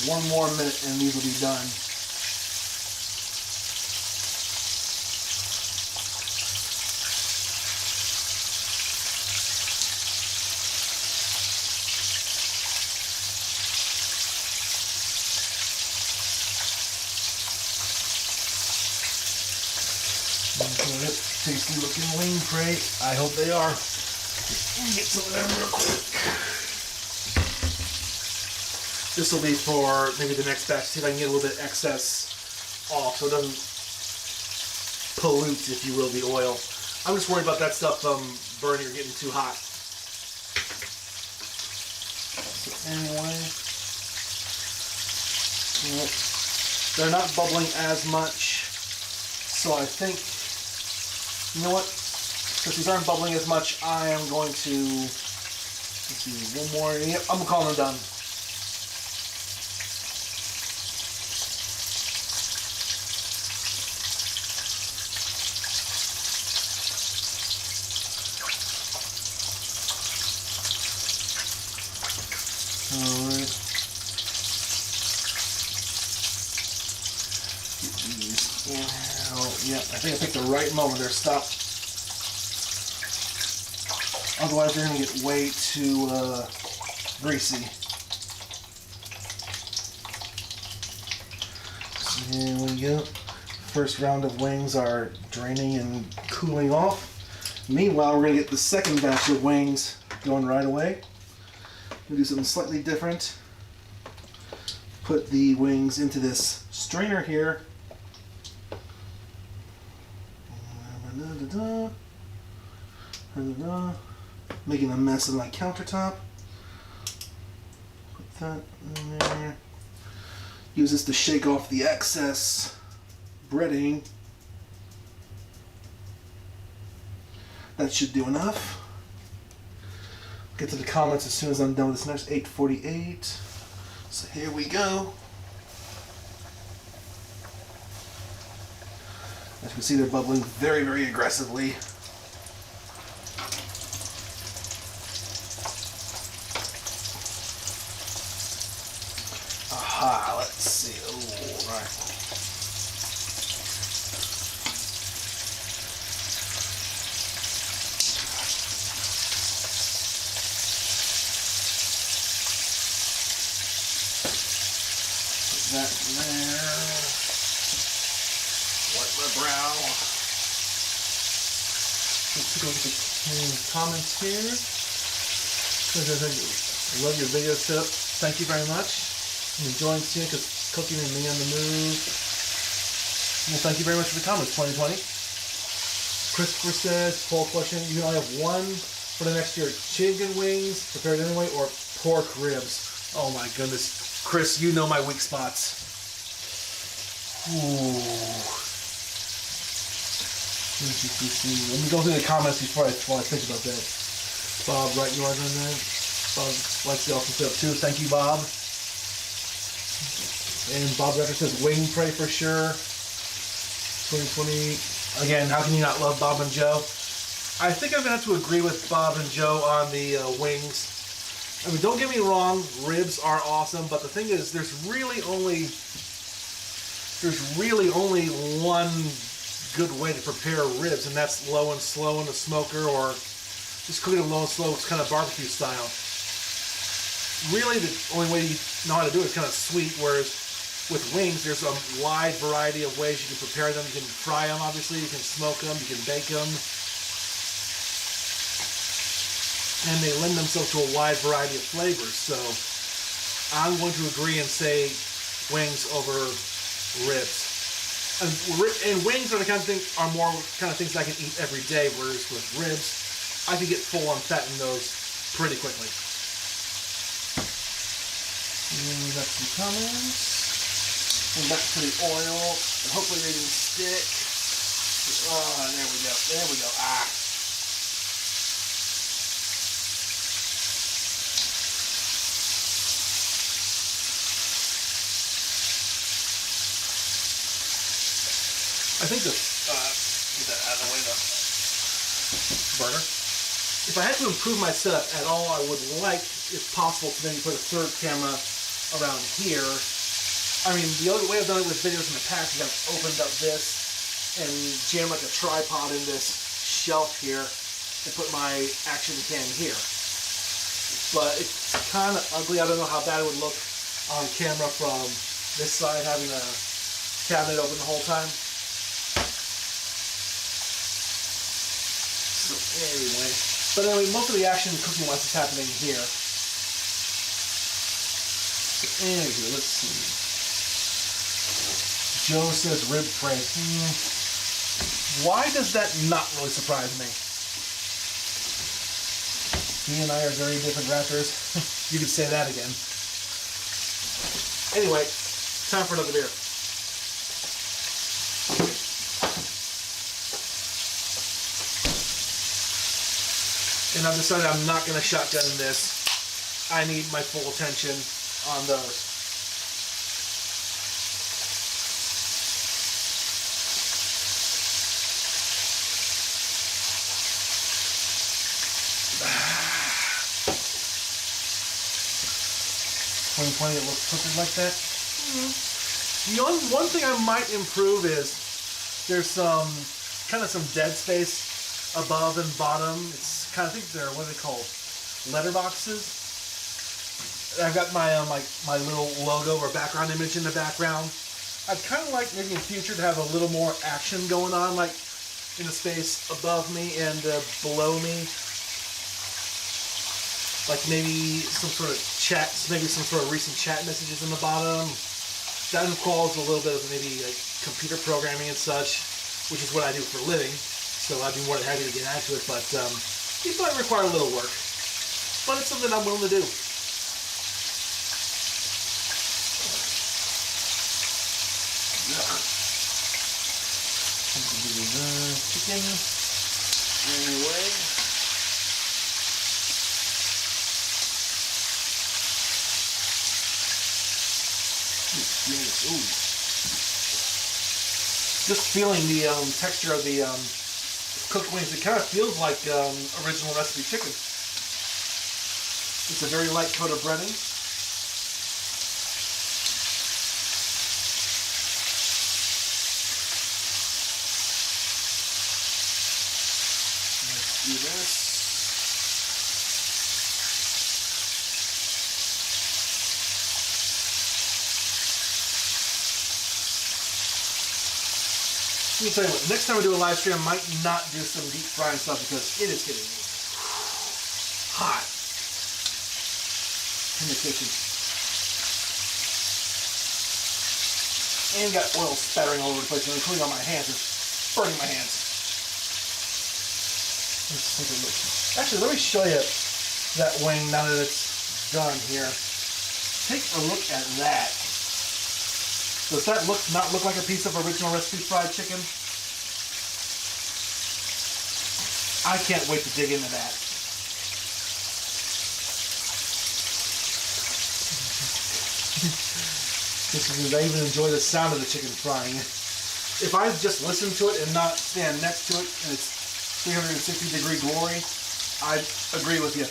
1 more minute and these will be done. Tasty looking wing crate. I hope they are. Let me get some of them real quick. This will be for maybe the next batch. See if I can get a little bit excess off so it doesn't pollute, if you will, the oil. I'm just worried about that stuff burning or getting too hot. So anyway, they're not bubbling as much. So I think, you know what? Since these aren't bubbling as much, I am going to, let's see, 1 more. Yep, I'm gonna call them done. Alright. Get these in. Oh, yeah, I think I picked the right moment there. Stop. Otherwise, they're going to get way too greasy. So here we go. First round of wings are draining and cooling off. Meanwhile, we're going to get the second batch of wings going right away. We'll do something slightly different. Put the wings into this strainer here. Making a mess of my countertop. Put that in there. Use this to shake off the excess breading. That should do enough. Get to the comments as soon as I'm done with this next 8:48. So here we go. As you can see, they're bubbling very, very aggressively. Aha, let's see. Oh, all right. That there. Wipe my brow. Let's take a look at the comments here. Love your video setup. Thank you very much. I'm enjoying seeing it because cooking and me on the move. Well, thank you very much for the comments, 2020. Christopher says, poll question, you can only have one for the next year. Chicken wings, prepared anyway, or pork ribs. Oh my goodness. Chris, you know my weak spots. Ooh. Let me go through the comments before I think about that. Bob, right, you are on that? Bob likes the awesome setup too. Thank you, Bob. And Bob Rector says wing pray for sure. 2020. Again, how can you not love Bob and Joe? I think I'm gonna have to agree with Bob and Joe on the wings. I mean, don't get me wrong, ribs are awesome, but the thing is, there's really only one good way to prepare ribs, and that's low and slow in the smoker, or just cooking them low and slow. It's kind of barbecue style. Really, the only way you know how to do it is kind of sweet, whereas with wings, there's a wide variety of ways you can prepare them. You can fry them, obviously, you can smoke them, you can bake them. And they lend themselves to a wide variety of flavors. So I'm going to agree and say wings over ribs. And wings are the kind of thing are more kind of things I can eat every day, whereas with ribs, I can get full on fat in those pretty quickly. And that's some comments. And back to the oil. And hopefully they didn't stick. Oh, there we go. There we go. Ah. I think the, get that out of the way though, burner. If I had to improve my setup at all, I would like, if possible, to maybe put a third camera around here. I mean, the other way I've done it with videos in the past is I've opened up this and jammed like a tripod in this shelf here and put my action cam here. But it's kind of ugly. I don't know how bad it would look on camera from this side, having a cabinet open the whole time. Anyway, most of the action cooking-wise is happening here. Anyway, let's see. Joe says rib fry. Why does that not really surprise me? He and I are very different rappers. You could say that again. Anyway, time for another beer. And I've decided I'm not going to shotgun this. I need my full attention on those. 2020 it looks crooked like that. The one thing I might improve is there's some kind of some dead space above and bottom. It's kind of, I think they're, what are they called? Letterboxes. I've got my my little logo or background image in the background. I'd kind of like maybe in future to have a little more action going on, like in the space above me and below me. Like maybe some sort of chat, maybe some sort of recent chat messages in the bottom. That involves a little bit of maybe like computer programming and such, which is what I do for a living. So I'd be more than happy to get into it, but it might require a little work. But it's something I'm willing to do. Chicken anyway. Ooh. Just feeling the texture of the cooked wings, it kind of feels like original recipe chicken. It's a very light coat of breading. Do this. Let me tell you what, next time we do a live stream, I might not do some deep frying stuff because it is getting hot in the kitchen. And got oil spattering all over the place, including on my hands. It's burning my hands. Let's take a look. Actually, let me show you that wing now that it's done here. Take a look at that. Does that not look like a piece of original recipe fried chicken? I can't wait to dig into that. I even enjoy the sound of the chicken frying. If I just listen to it and not stand next to it and it's 360-degree glory, I agree with you.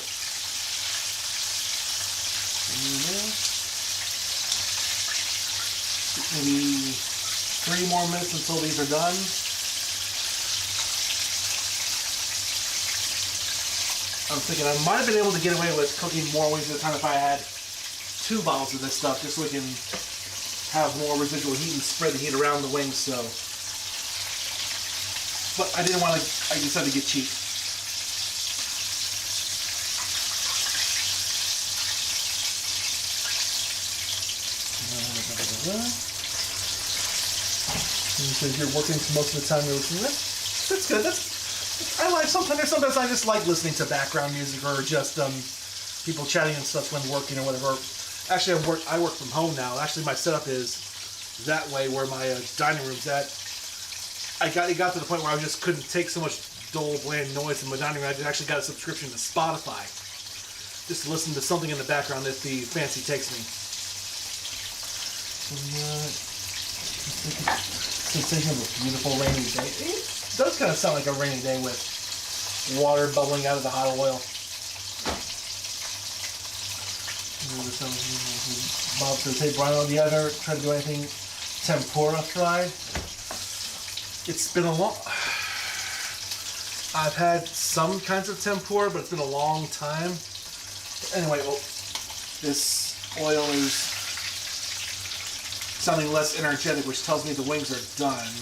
Maybe 3 more minutes until these are done. I'm thinking I might have been able to get away with cooking more wings at a time if I had 2 bottles of this stuff, just so we can have more residual heat and spread the heat around the wings. So. But I didn't want to, I decided to get cheap. And so you're working most of the time you're listening to this. That's good. I like sometimes I just like listening to background music or just people chatting and stuff when working or whatever. Actually, I work from home now. Actually, my setup is that way where my dining room's at. It got to the point where I just couldn't take so much dull, bland noise in my dining room. I actually got a subscription to Spotify just to listen to something in the background if the fancy takes me. Sensation of a beautiful rainy day. It does kind of sound like a rainy day with water bubbling out of the hot oil. Bob says, "Hey Bryno, do you ever try to do anything tempura fried?" It's been a long... I've had some kinds of tempura, but it's been a long time. Anyway, well, this oil is sounding less energetic, which tells me the wings are done.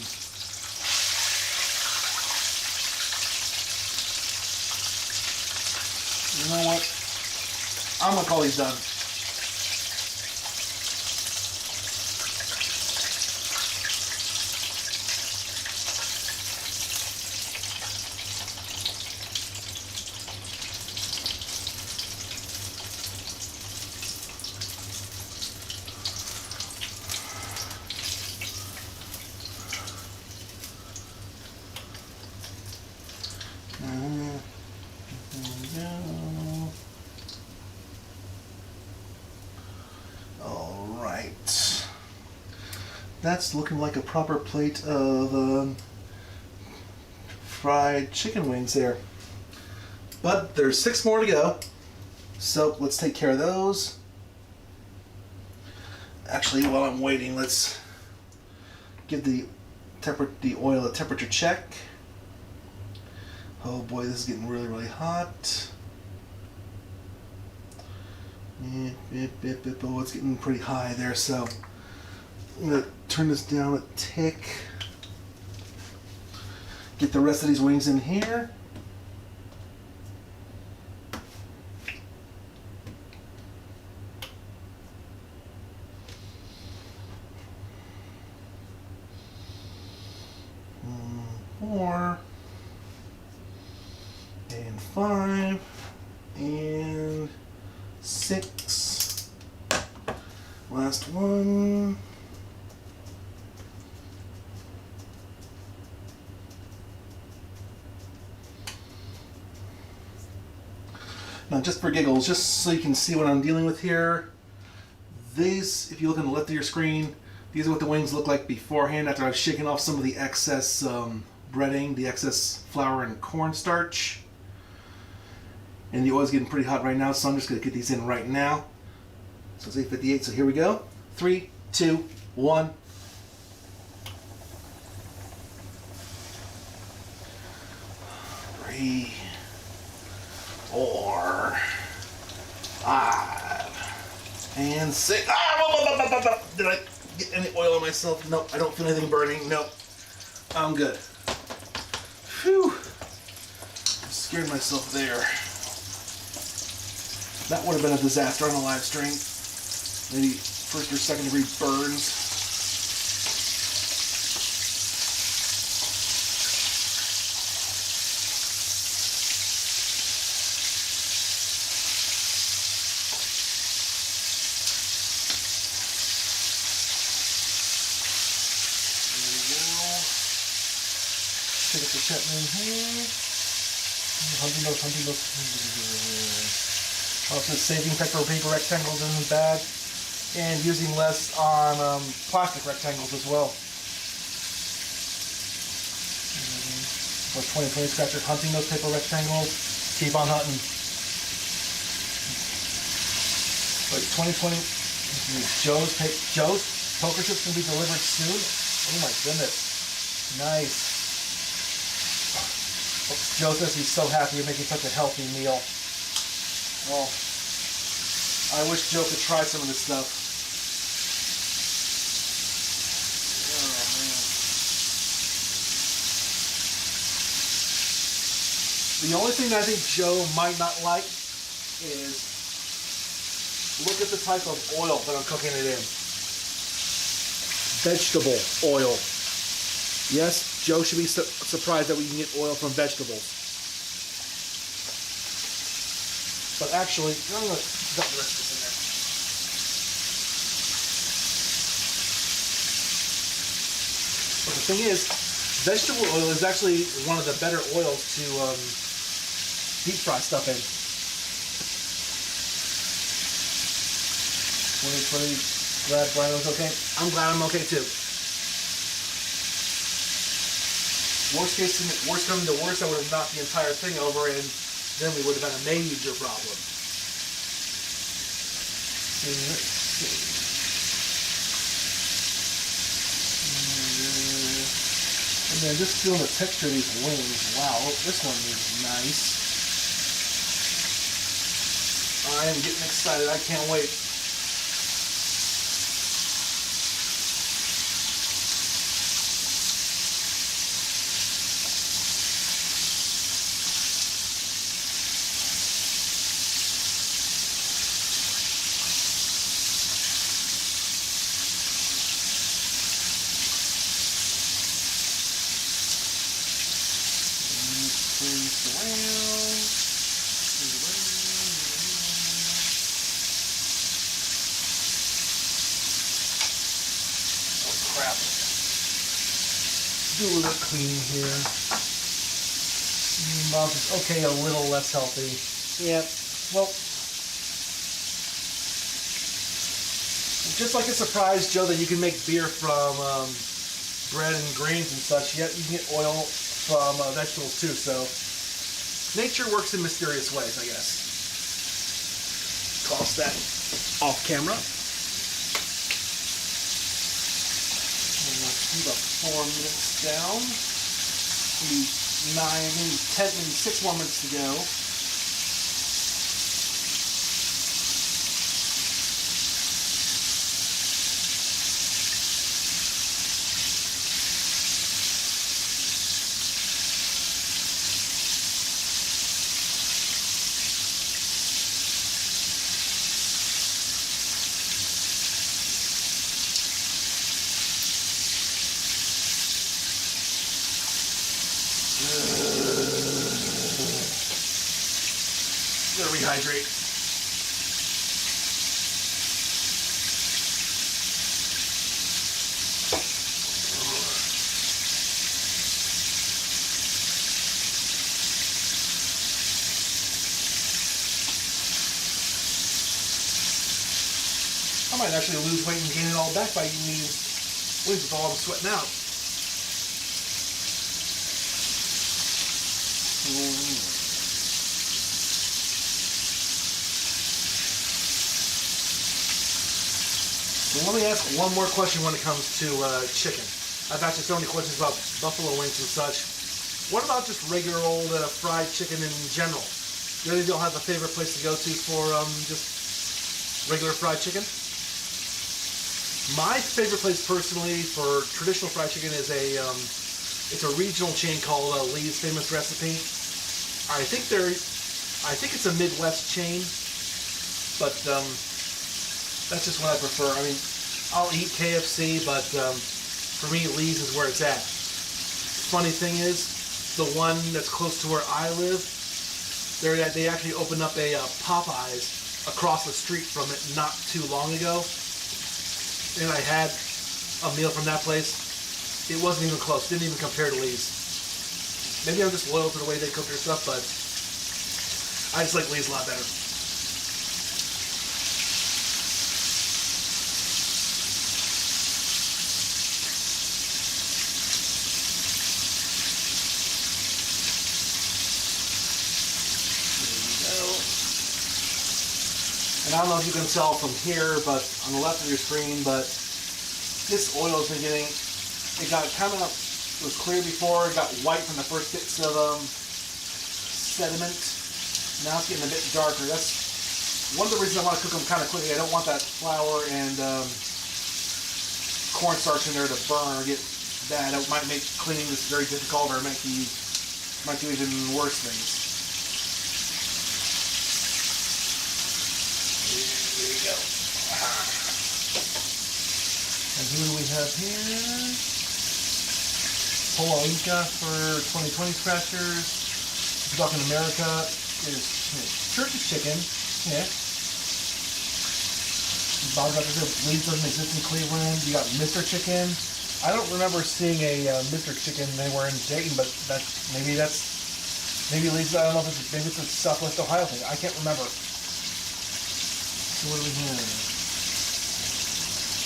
You know what? I'm gonna call these done. That's looking like a proper plate of fried chicken wings there. But there's 6 more to go. So let's take care of those. Actually, while I'm waiting, let's give the oil a temperature check. Oh boy, this is getting really, really hot. Oh, it's getting pretty high there, so I'm going to turn this down a tick. Get the rest of these wings in here. Four and 5 and 6. Last one. Now, just for giggles, just so you can see what I'm dealing with here, these, if you look on the left of your screen, these are what the wings look like beforehand after I've shaken off some of the excess breading, the excess flour and cornstarch. And the oil's getting pretty hot right now, so I'm just going to get these in right now. So it's 8:58, so here we go. 3, 2, 1. Three, 4, 5, and 6. Did I get any oil on myself? Nope, I don't feel anything burning. Nope, I'm good. Phew, I scared myself there. That would have been a disaster on a live stream. Maybe first or second degree burns. Get the chutney in here. Hunting those. Also, saving paper rectangles isn't bad, and using less on plastic rectangles as well. For 2020 scratcher, hunting those paper rectangles. Keep on hunting. Like 2020, Joe's poker chips can be delivered soon. Oh my goodness, nice. Joe says he's so happy you're making such a healthy meal. Well, I wish Joe could try some of this stuff. Oh, man. The only thing that I think Joe might not like is, look at the type of oil that I'm cooking it in. Vegetable oil. Yes, Joe should be surprised that we can get oil from vegetables. But actually, I'm going to dump the rest of this in there. But the thing is, vegetable oil is actually one of the better oils to deep fry stuff in. Pretty glad Bryno's okay? I'm glad I'm okay too. Worst come to worst, I would have knocked the entire thing over and then we would have had a major problem. Let's see. And then just feeling the texture of these wings. Wow, this one is nice. I am getting excited. I can't wait. Do a little cleaning here. Mom says, okay, a little less healthy. Yeah, well, just like it surprised Joe that you can make beer from bread and grains and such, yet you can get oil from vegetables too, so nature works in mysterious ways, I guess. Toss that off camera. about 4 minutes down. Maybe 9, maybe 10, maybe 6 more minutes to go. Gotta rehydrate. I might actually lose weight and gain it all back by eating these wings with all I'm sweating out. So let me ask one more question when it comes to chicken. I've asked you so many questions about buffalo wings and such. What about just regular old fried chicken in general? You really don't have a favorite place to go to for just regular fried chicken? My favorite place personally for traditional fried chicken is it's a regional chain called Lee's Famous Recipe. I think it's a Midwest chain, but that's just what I prefer. I mean, I'll eat KFC, but for me, Lee's is where it's at. Funny thing is, the one that's close to where I live, they actually opened up a Popeyes across the street from it not too long ago, and I had a meal from that place. It wasn't even close. Didn't even compare to Lee's. Maybe I'm just loyal to the way they cook their stuff, but I just like Lee's a lot better. And I don't know if you can tell from here, but on the left of your screen, but this oil has been getting, it got kind of, it was clear before, it got white from the first bits of sediment. Now it's getting a bit darker. That's one of the reasons I want to cook them kind of quickly. I don't want that flour and cornstarch in there to burn or get bad. It might make cleaning this very difficult, or might do even worse things. There we go. And who do we have here? Polo Inca for 2020 scratchers. If you're talking America, is Turkish chicken. Yeah. Bob Doctor said Lee's doesn't exist in Cleveland. You got Mr. Chicken. I don't remember seeing a Mr. Chicken anywhere in Dayton, but maybe Lee's. I don't know if maybe it's a Southwest Ohio thing. I can't remember. So what do we have?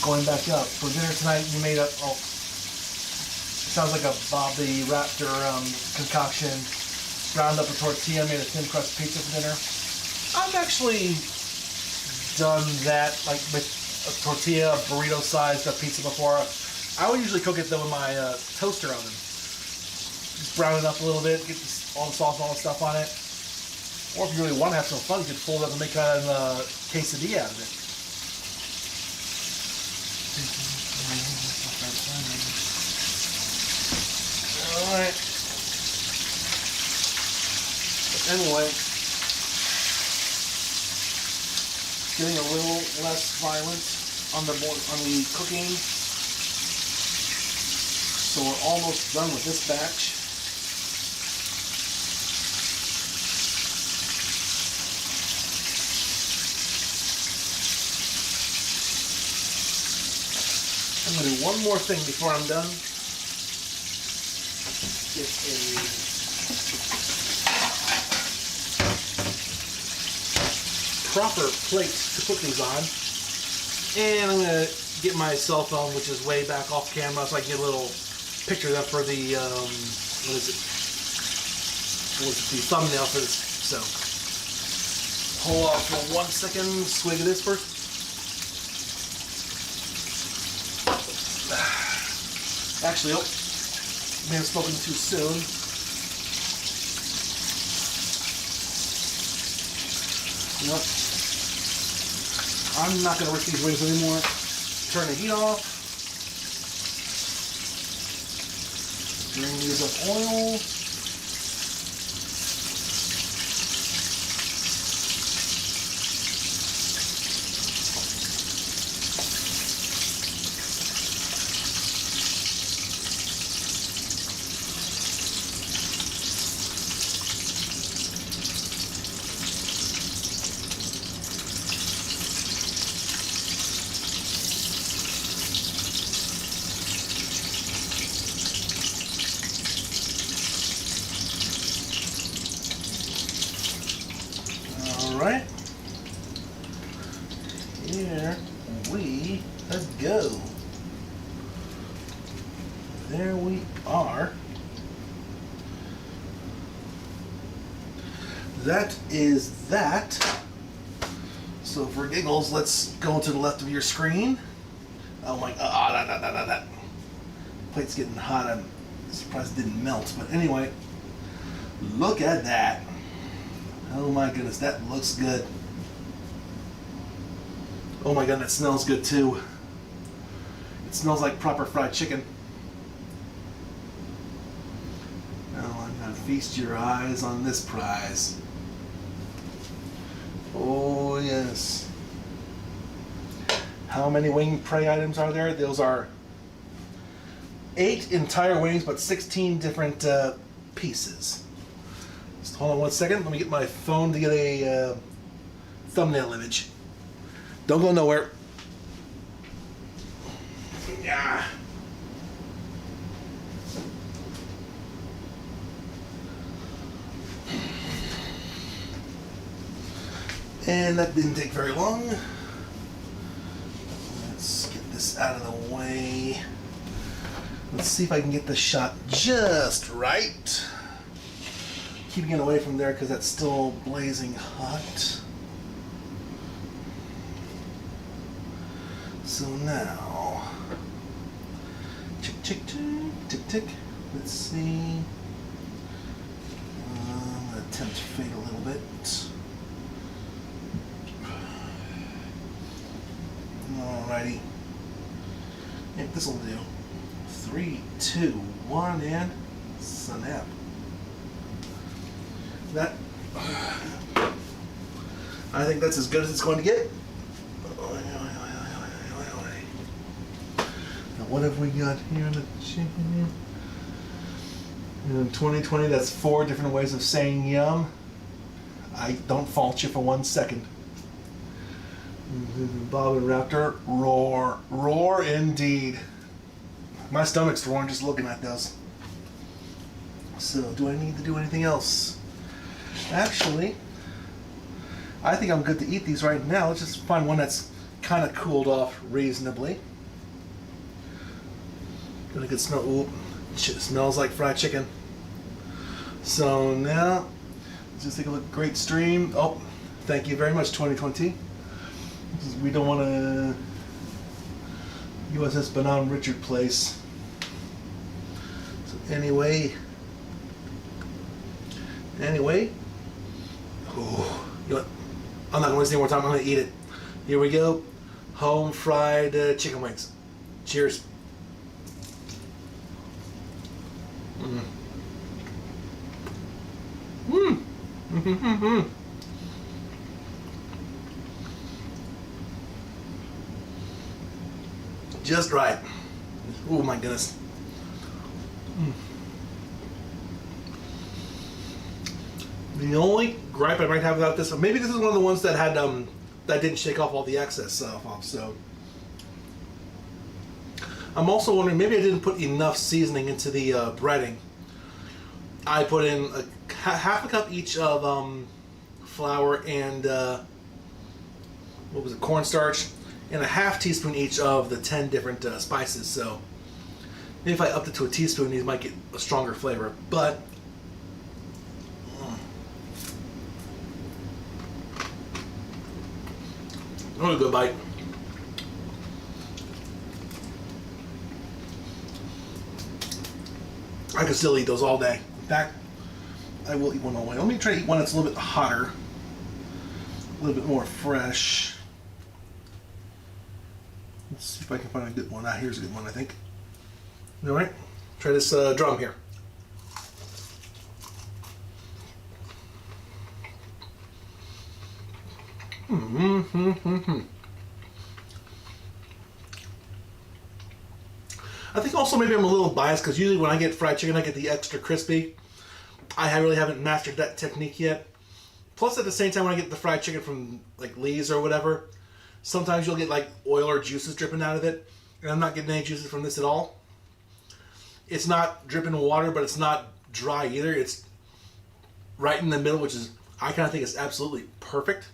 Going back up for dinner tonight, you made up. Oh, sounds like a Bob the Raptor concoction. Ground up a tortilla, made a thin crust pizza for dinner. I've actually done that, like with a tortilla, burrito-sized pizza before. I would usually cook it though in my toaster oven. Just brown it up a little bit, get all the sauce and all the stuff on it. Or if you really want to have some fun, you could fold it up and make kind of a quesadilla out of it. Alright. But anyway, getting a little less violent on the cooking. So we're almost done with this batch. I'm going to do one more thing before I'm done. Get a proper plate to put these on. And I'm going to get my cell phone, which is way back off camera, so I can get a little picture of that for the, what is it? The thumbnail for this. So, hold off for 1 second, swig of this first. Actually, oh, may have spoken too soon. Nope. I'm not going to risk these wings anymore. Turn the heat off. Drain these of oil. Alright, here we go. There we are. That is that. So for giggles, let's go to the left of your screen. Oh my god, that plate's getting hot. I'm surprised it didn't melt, but anyway, look at that. Oh my goodness, that looks good. Oh my god, that smells good too. It smells like proper fried chicken. Now I'm gonna feast your eyes on this prize. Oh yes. How many wing prey items are there? Those are 8 entire wings, but 16 different pieces. Just hold on one second. Let me get my phone to get a thumbnail image. Don't go nowhere. Yeah. And that didn't take very long. Let's get this out of the way. Let's see if I can get the shot just right. Keeping it away from there because that's still blazing hot. So now, tick, tick, tick, tick, tick. Let's see. I'm going to attempt to fade a little bit. Alrighty. I think this will do. 3, 2, 1, and snap. That, I think that's as good as it's going to get. Now what have we got here in the chicken? In 2020, that's 4 different ways of saying yum. I don't fault you for 1 second. Bob and Raptor, roar. Roar indeed. My stomach's roaring just looking at those. So, do I need to do anything else? Actually, I think I'm good to eat these right now. Let's just find one that's kind of cooled off reasonably. Got a good smell. Ooh, it smells like fried chicken. So now, let's just take a look. Great stream. Oh, thank you very much, 2020. We don't want to USS Bonhomme Richard place. So anyway, oh, you know what? I'm not going to waste any more time. I'm going to eat it. Here we go. Home fried chicken wings. Cheers. Mm. Mm. Mm-hmm. Just right. Oh my goodness. Mm. The only gripe I might have about this, maybe this is one of the ones that had that didn't shake off all the excess stuff off. So I'm also wondering, maybe I didn't put enough seasoning into the breading. I put in half a cup each of flour and what was it, cornstarch, and a half teaspoon each of the 10 different spices. So maybe if I upped it to a teaspoon, these might get a stronger flavor. But really good bite. I could still eat those all day. In fact, I will eat one all the way. Let me try to eat one that's a little bit hotter, a little bit more fresh. Let's see if I can find a good one. Ah, here's a good one, I think. All right, try this drum here. I think also maybe I'm a little biased because usually when I get fried chicken, I get the extra crispy. I really haven't mastered that technique yet. Plus, at the same time, when I get the fried chicken from like Lee's or whatever, sometimes you'll get like oil or juices dripping out of it, and I'm not getting any juices from this at all. It's not dripping water, but it's not dry either. It's right in the middle, which is, I kind of think is absolutely perfect.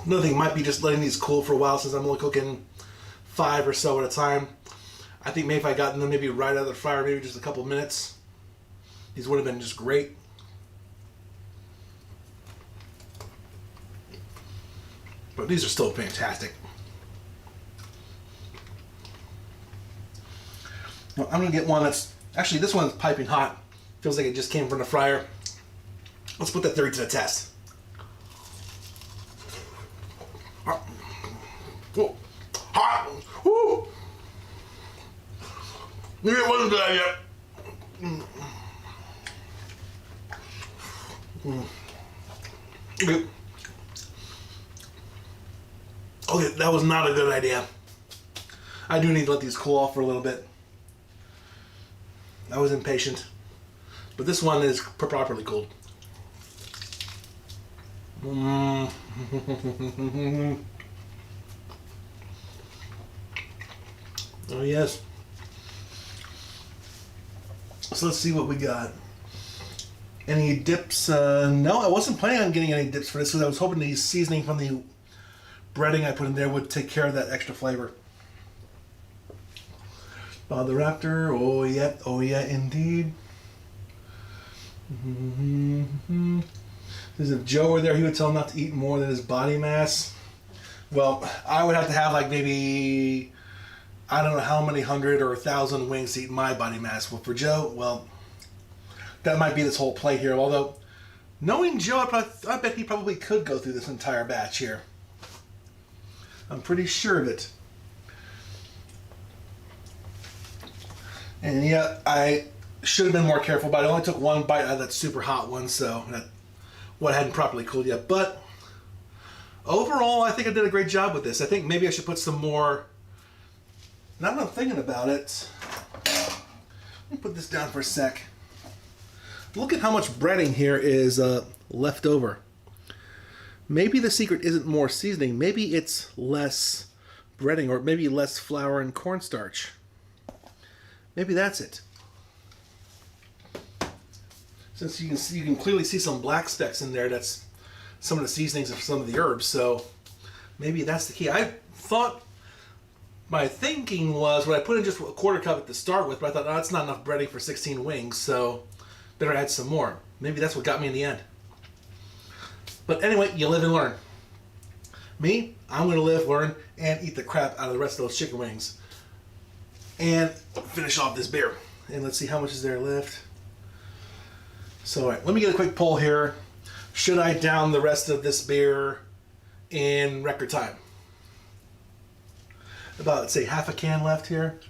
Another thing might be just letting these cool for a while since I'm only cooking 5 or so at a time. I think maybe if I got them maybe right out of the fryer, maybe just a couple minutes, these would have been just great. But these are still fantastic. Well, I'm going to get one that's, actually this one's piping hot. Feels like it just came from the fryer. Let's put that theory to the test. Oh, hot! Woo! Maybe it wasn't a good idea. Okay. Okay, that was not a good idea. I do need to let these cool off for a little bit. I was impatient. But this one is properly cooled. Oh yes. So let's see what we got. Any dips? No, I wasn't planning on getting any dips for this because I was hoping the seasoning from the breading I put in there would take care of that extra flavor. The Raptor, oh yeah, indeed. If Joe were there, he would tell him not to eat more than his body mass. Well, I would have to have like maybe, I don't know how many 100 or 1,000 wings to eat my body mass. Well, for Joe, well, that might be this whole plate here. Although, knowing Joe, I bet he probably could go through this entire batch here. I'm pretty sure of it. And yeah, I should have been more careful, but I only took one bite out of that super hot one, so that one hadn't properly cooled yet. But overall, I think I did a great job with this. I think maybe I should put some more. Now that I'm thinking about it, let me put this down for a sec. Look at how much breading here is left over. Maybe the secret isn't more seasoning. Maybe it's less breading, or maybe less flour and cornstarch. Maybe that's it. Since you can clearly see some black specks in there, that's some of the seasonings of some of the herbs. So maybe that's the key. I thought my thinking was when I put in just a 1/4 cup at the start with, but I thought, oh, that's not enough breading for 16 wings, so better add some more. Maybe that's what got me in the end. But anyway, you live and learn. Me, I'm going to live, learn, and eat the crap out of the rest of those chicken wings. And finish off this beer. And let's see how much is there left. So, all right, let me get a quick poll here. Should I down the rest of this beer in record time? About, let's say, half a can left here.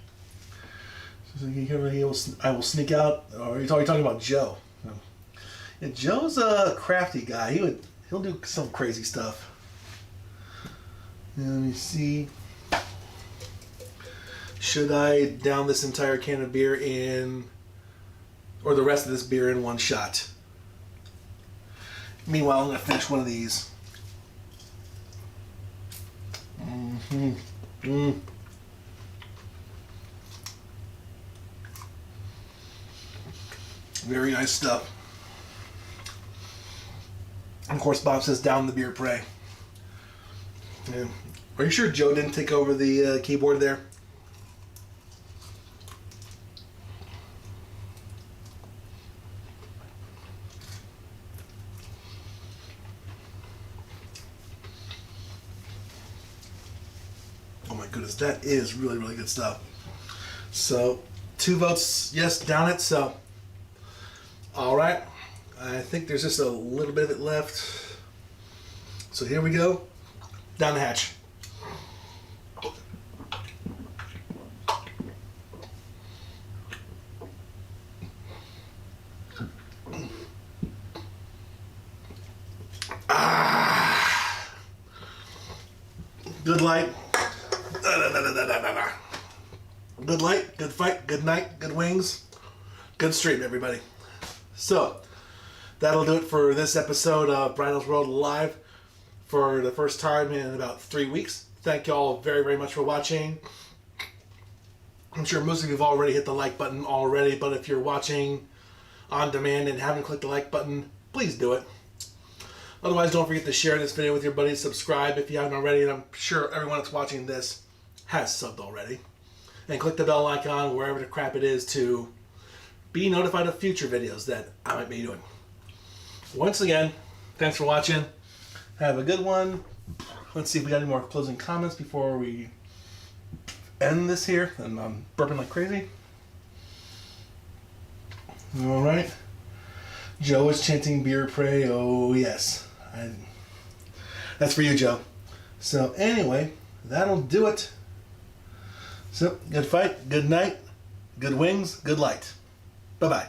So I will sneak out. Or you're talking about Joe. Yeah, Joe's a crafty guy. He'll do some crazy stuff. Let me see. Should I down this entire can of beer in, or the rest of this beer in one shot? Meanwhile, I'm going to finish one of these. Very nice stuff. And of course, Bob says down the beer, pray. Yeah. Are you sure Joe didn't take over the keyboard there? goodness, that is really, really good stuff. So 2 votes yes, down it. So all right, I think there's just a little bit of it left. So here we go, down the hatch. Good light. Good light, good fight, good night, good wings, good stream, everybody. So, that'll do it for this episode of Bryno's World Live for the first time in about 3 weeks. Thank you all very, very much for watching. I'm sure most of you have already hit the like button already, but if you're watching on demand and haven't clicked the like button, please do it. Otherwise, don't forget to share this video with your buddies, subscribe if you haven't already, and I'm sure everyone that's watching this has subbed already. And click the bell icon wherever the crap it is to be notified of future videos that I might be doing. Once again, thanks for watching. Have a good one. Let's see if we got any more closing comments before we end this here. And I'm burping like crazy. Alright. Joe is chanting beer pray. Oh yes. That's for you, Joe. So anyway, that'll do it. So good fight, good night, good wings, good light. Bye-bye.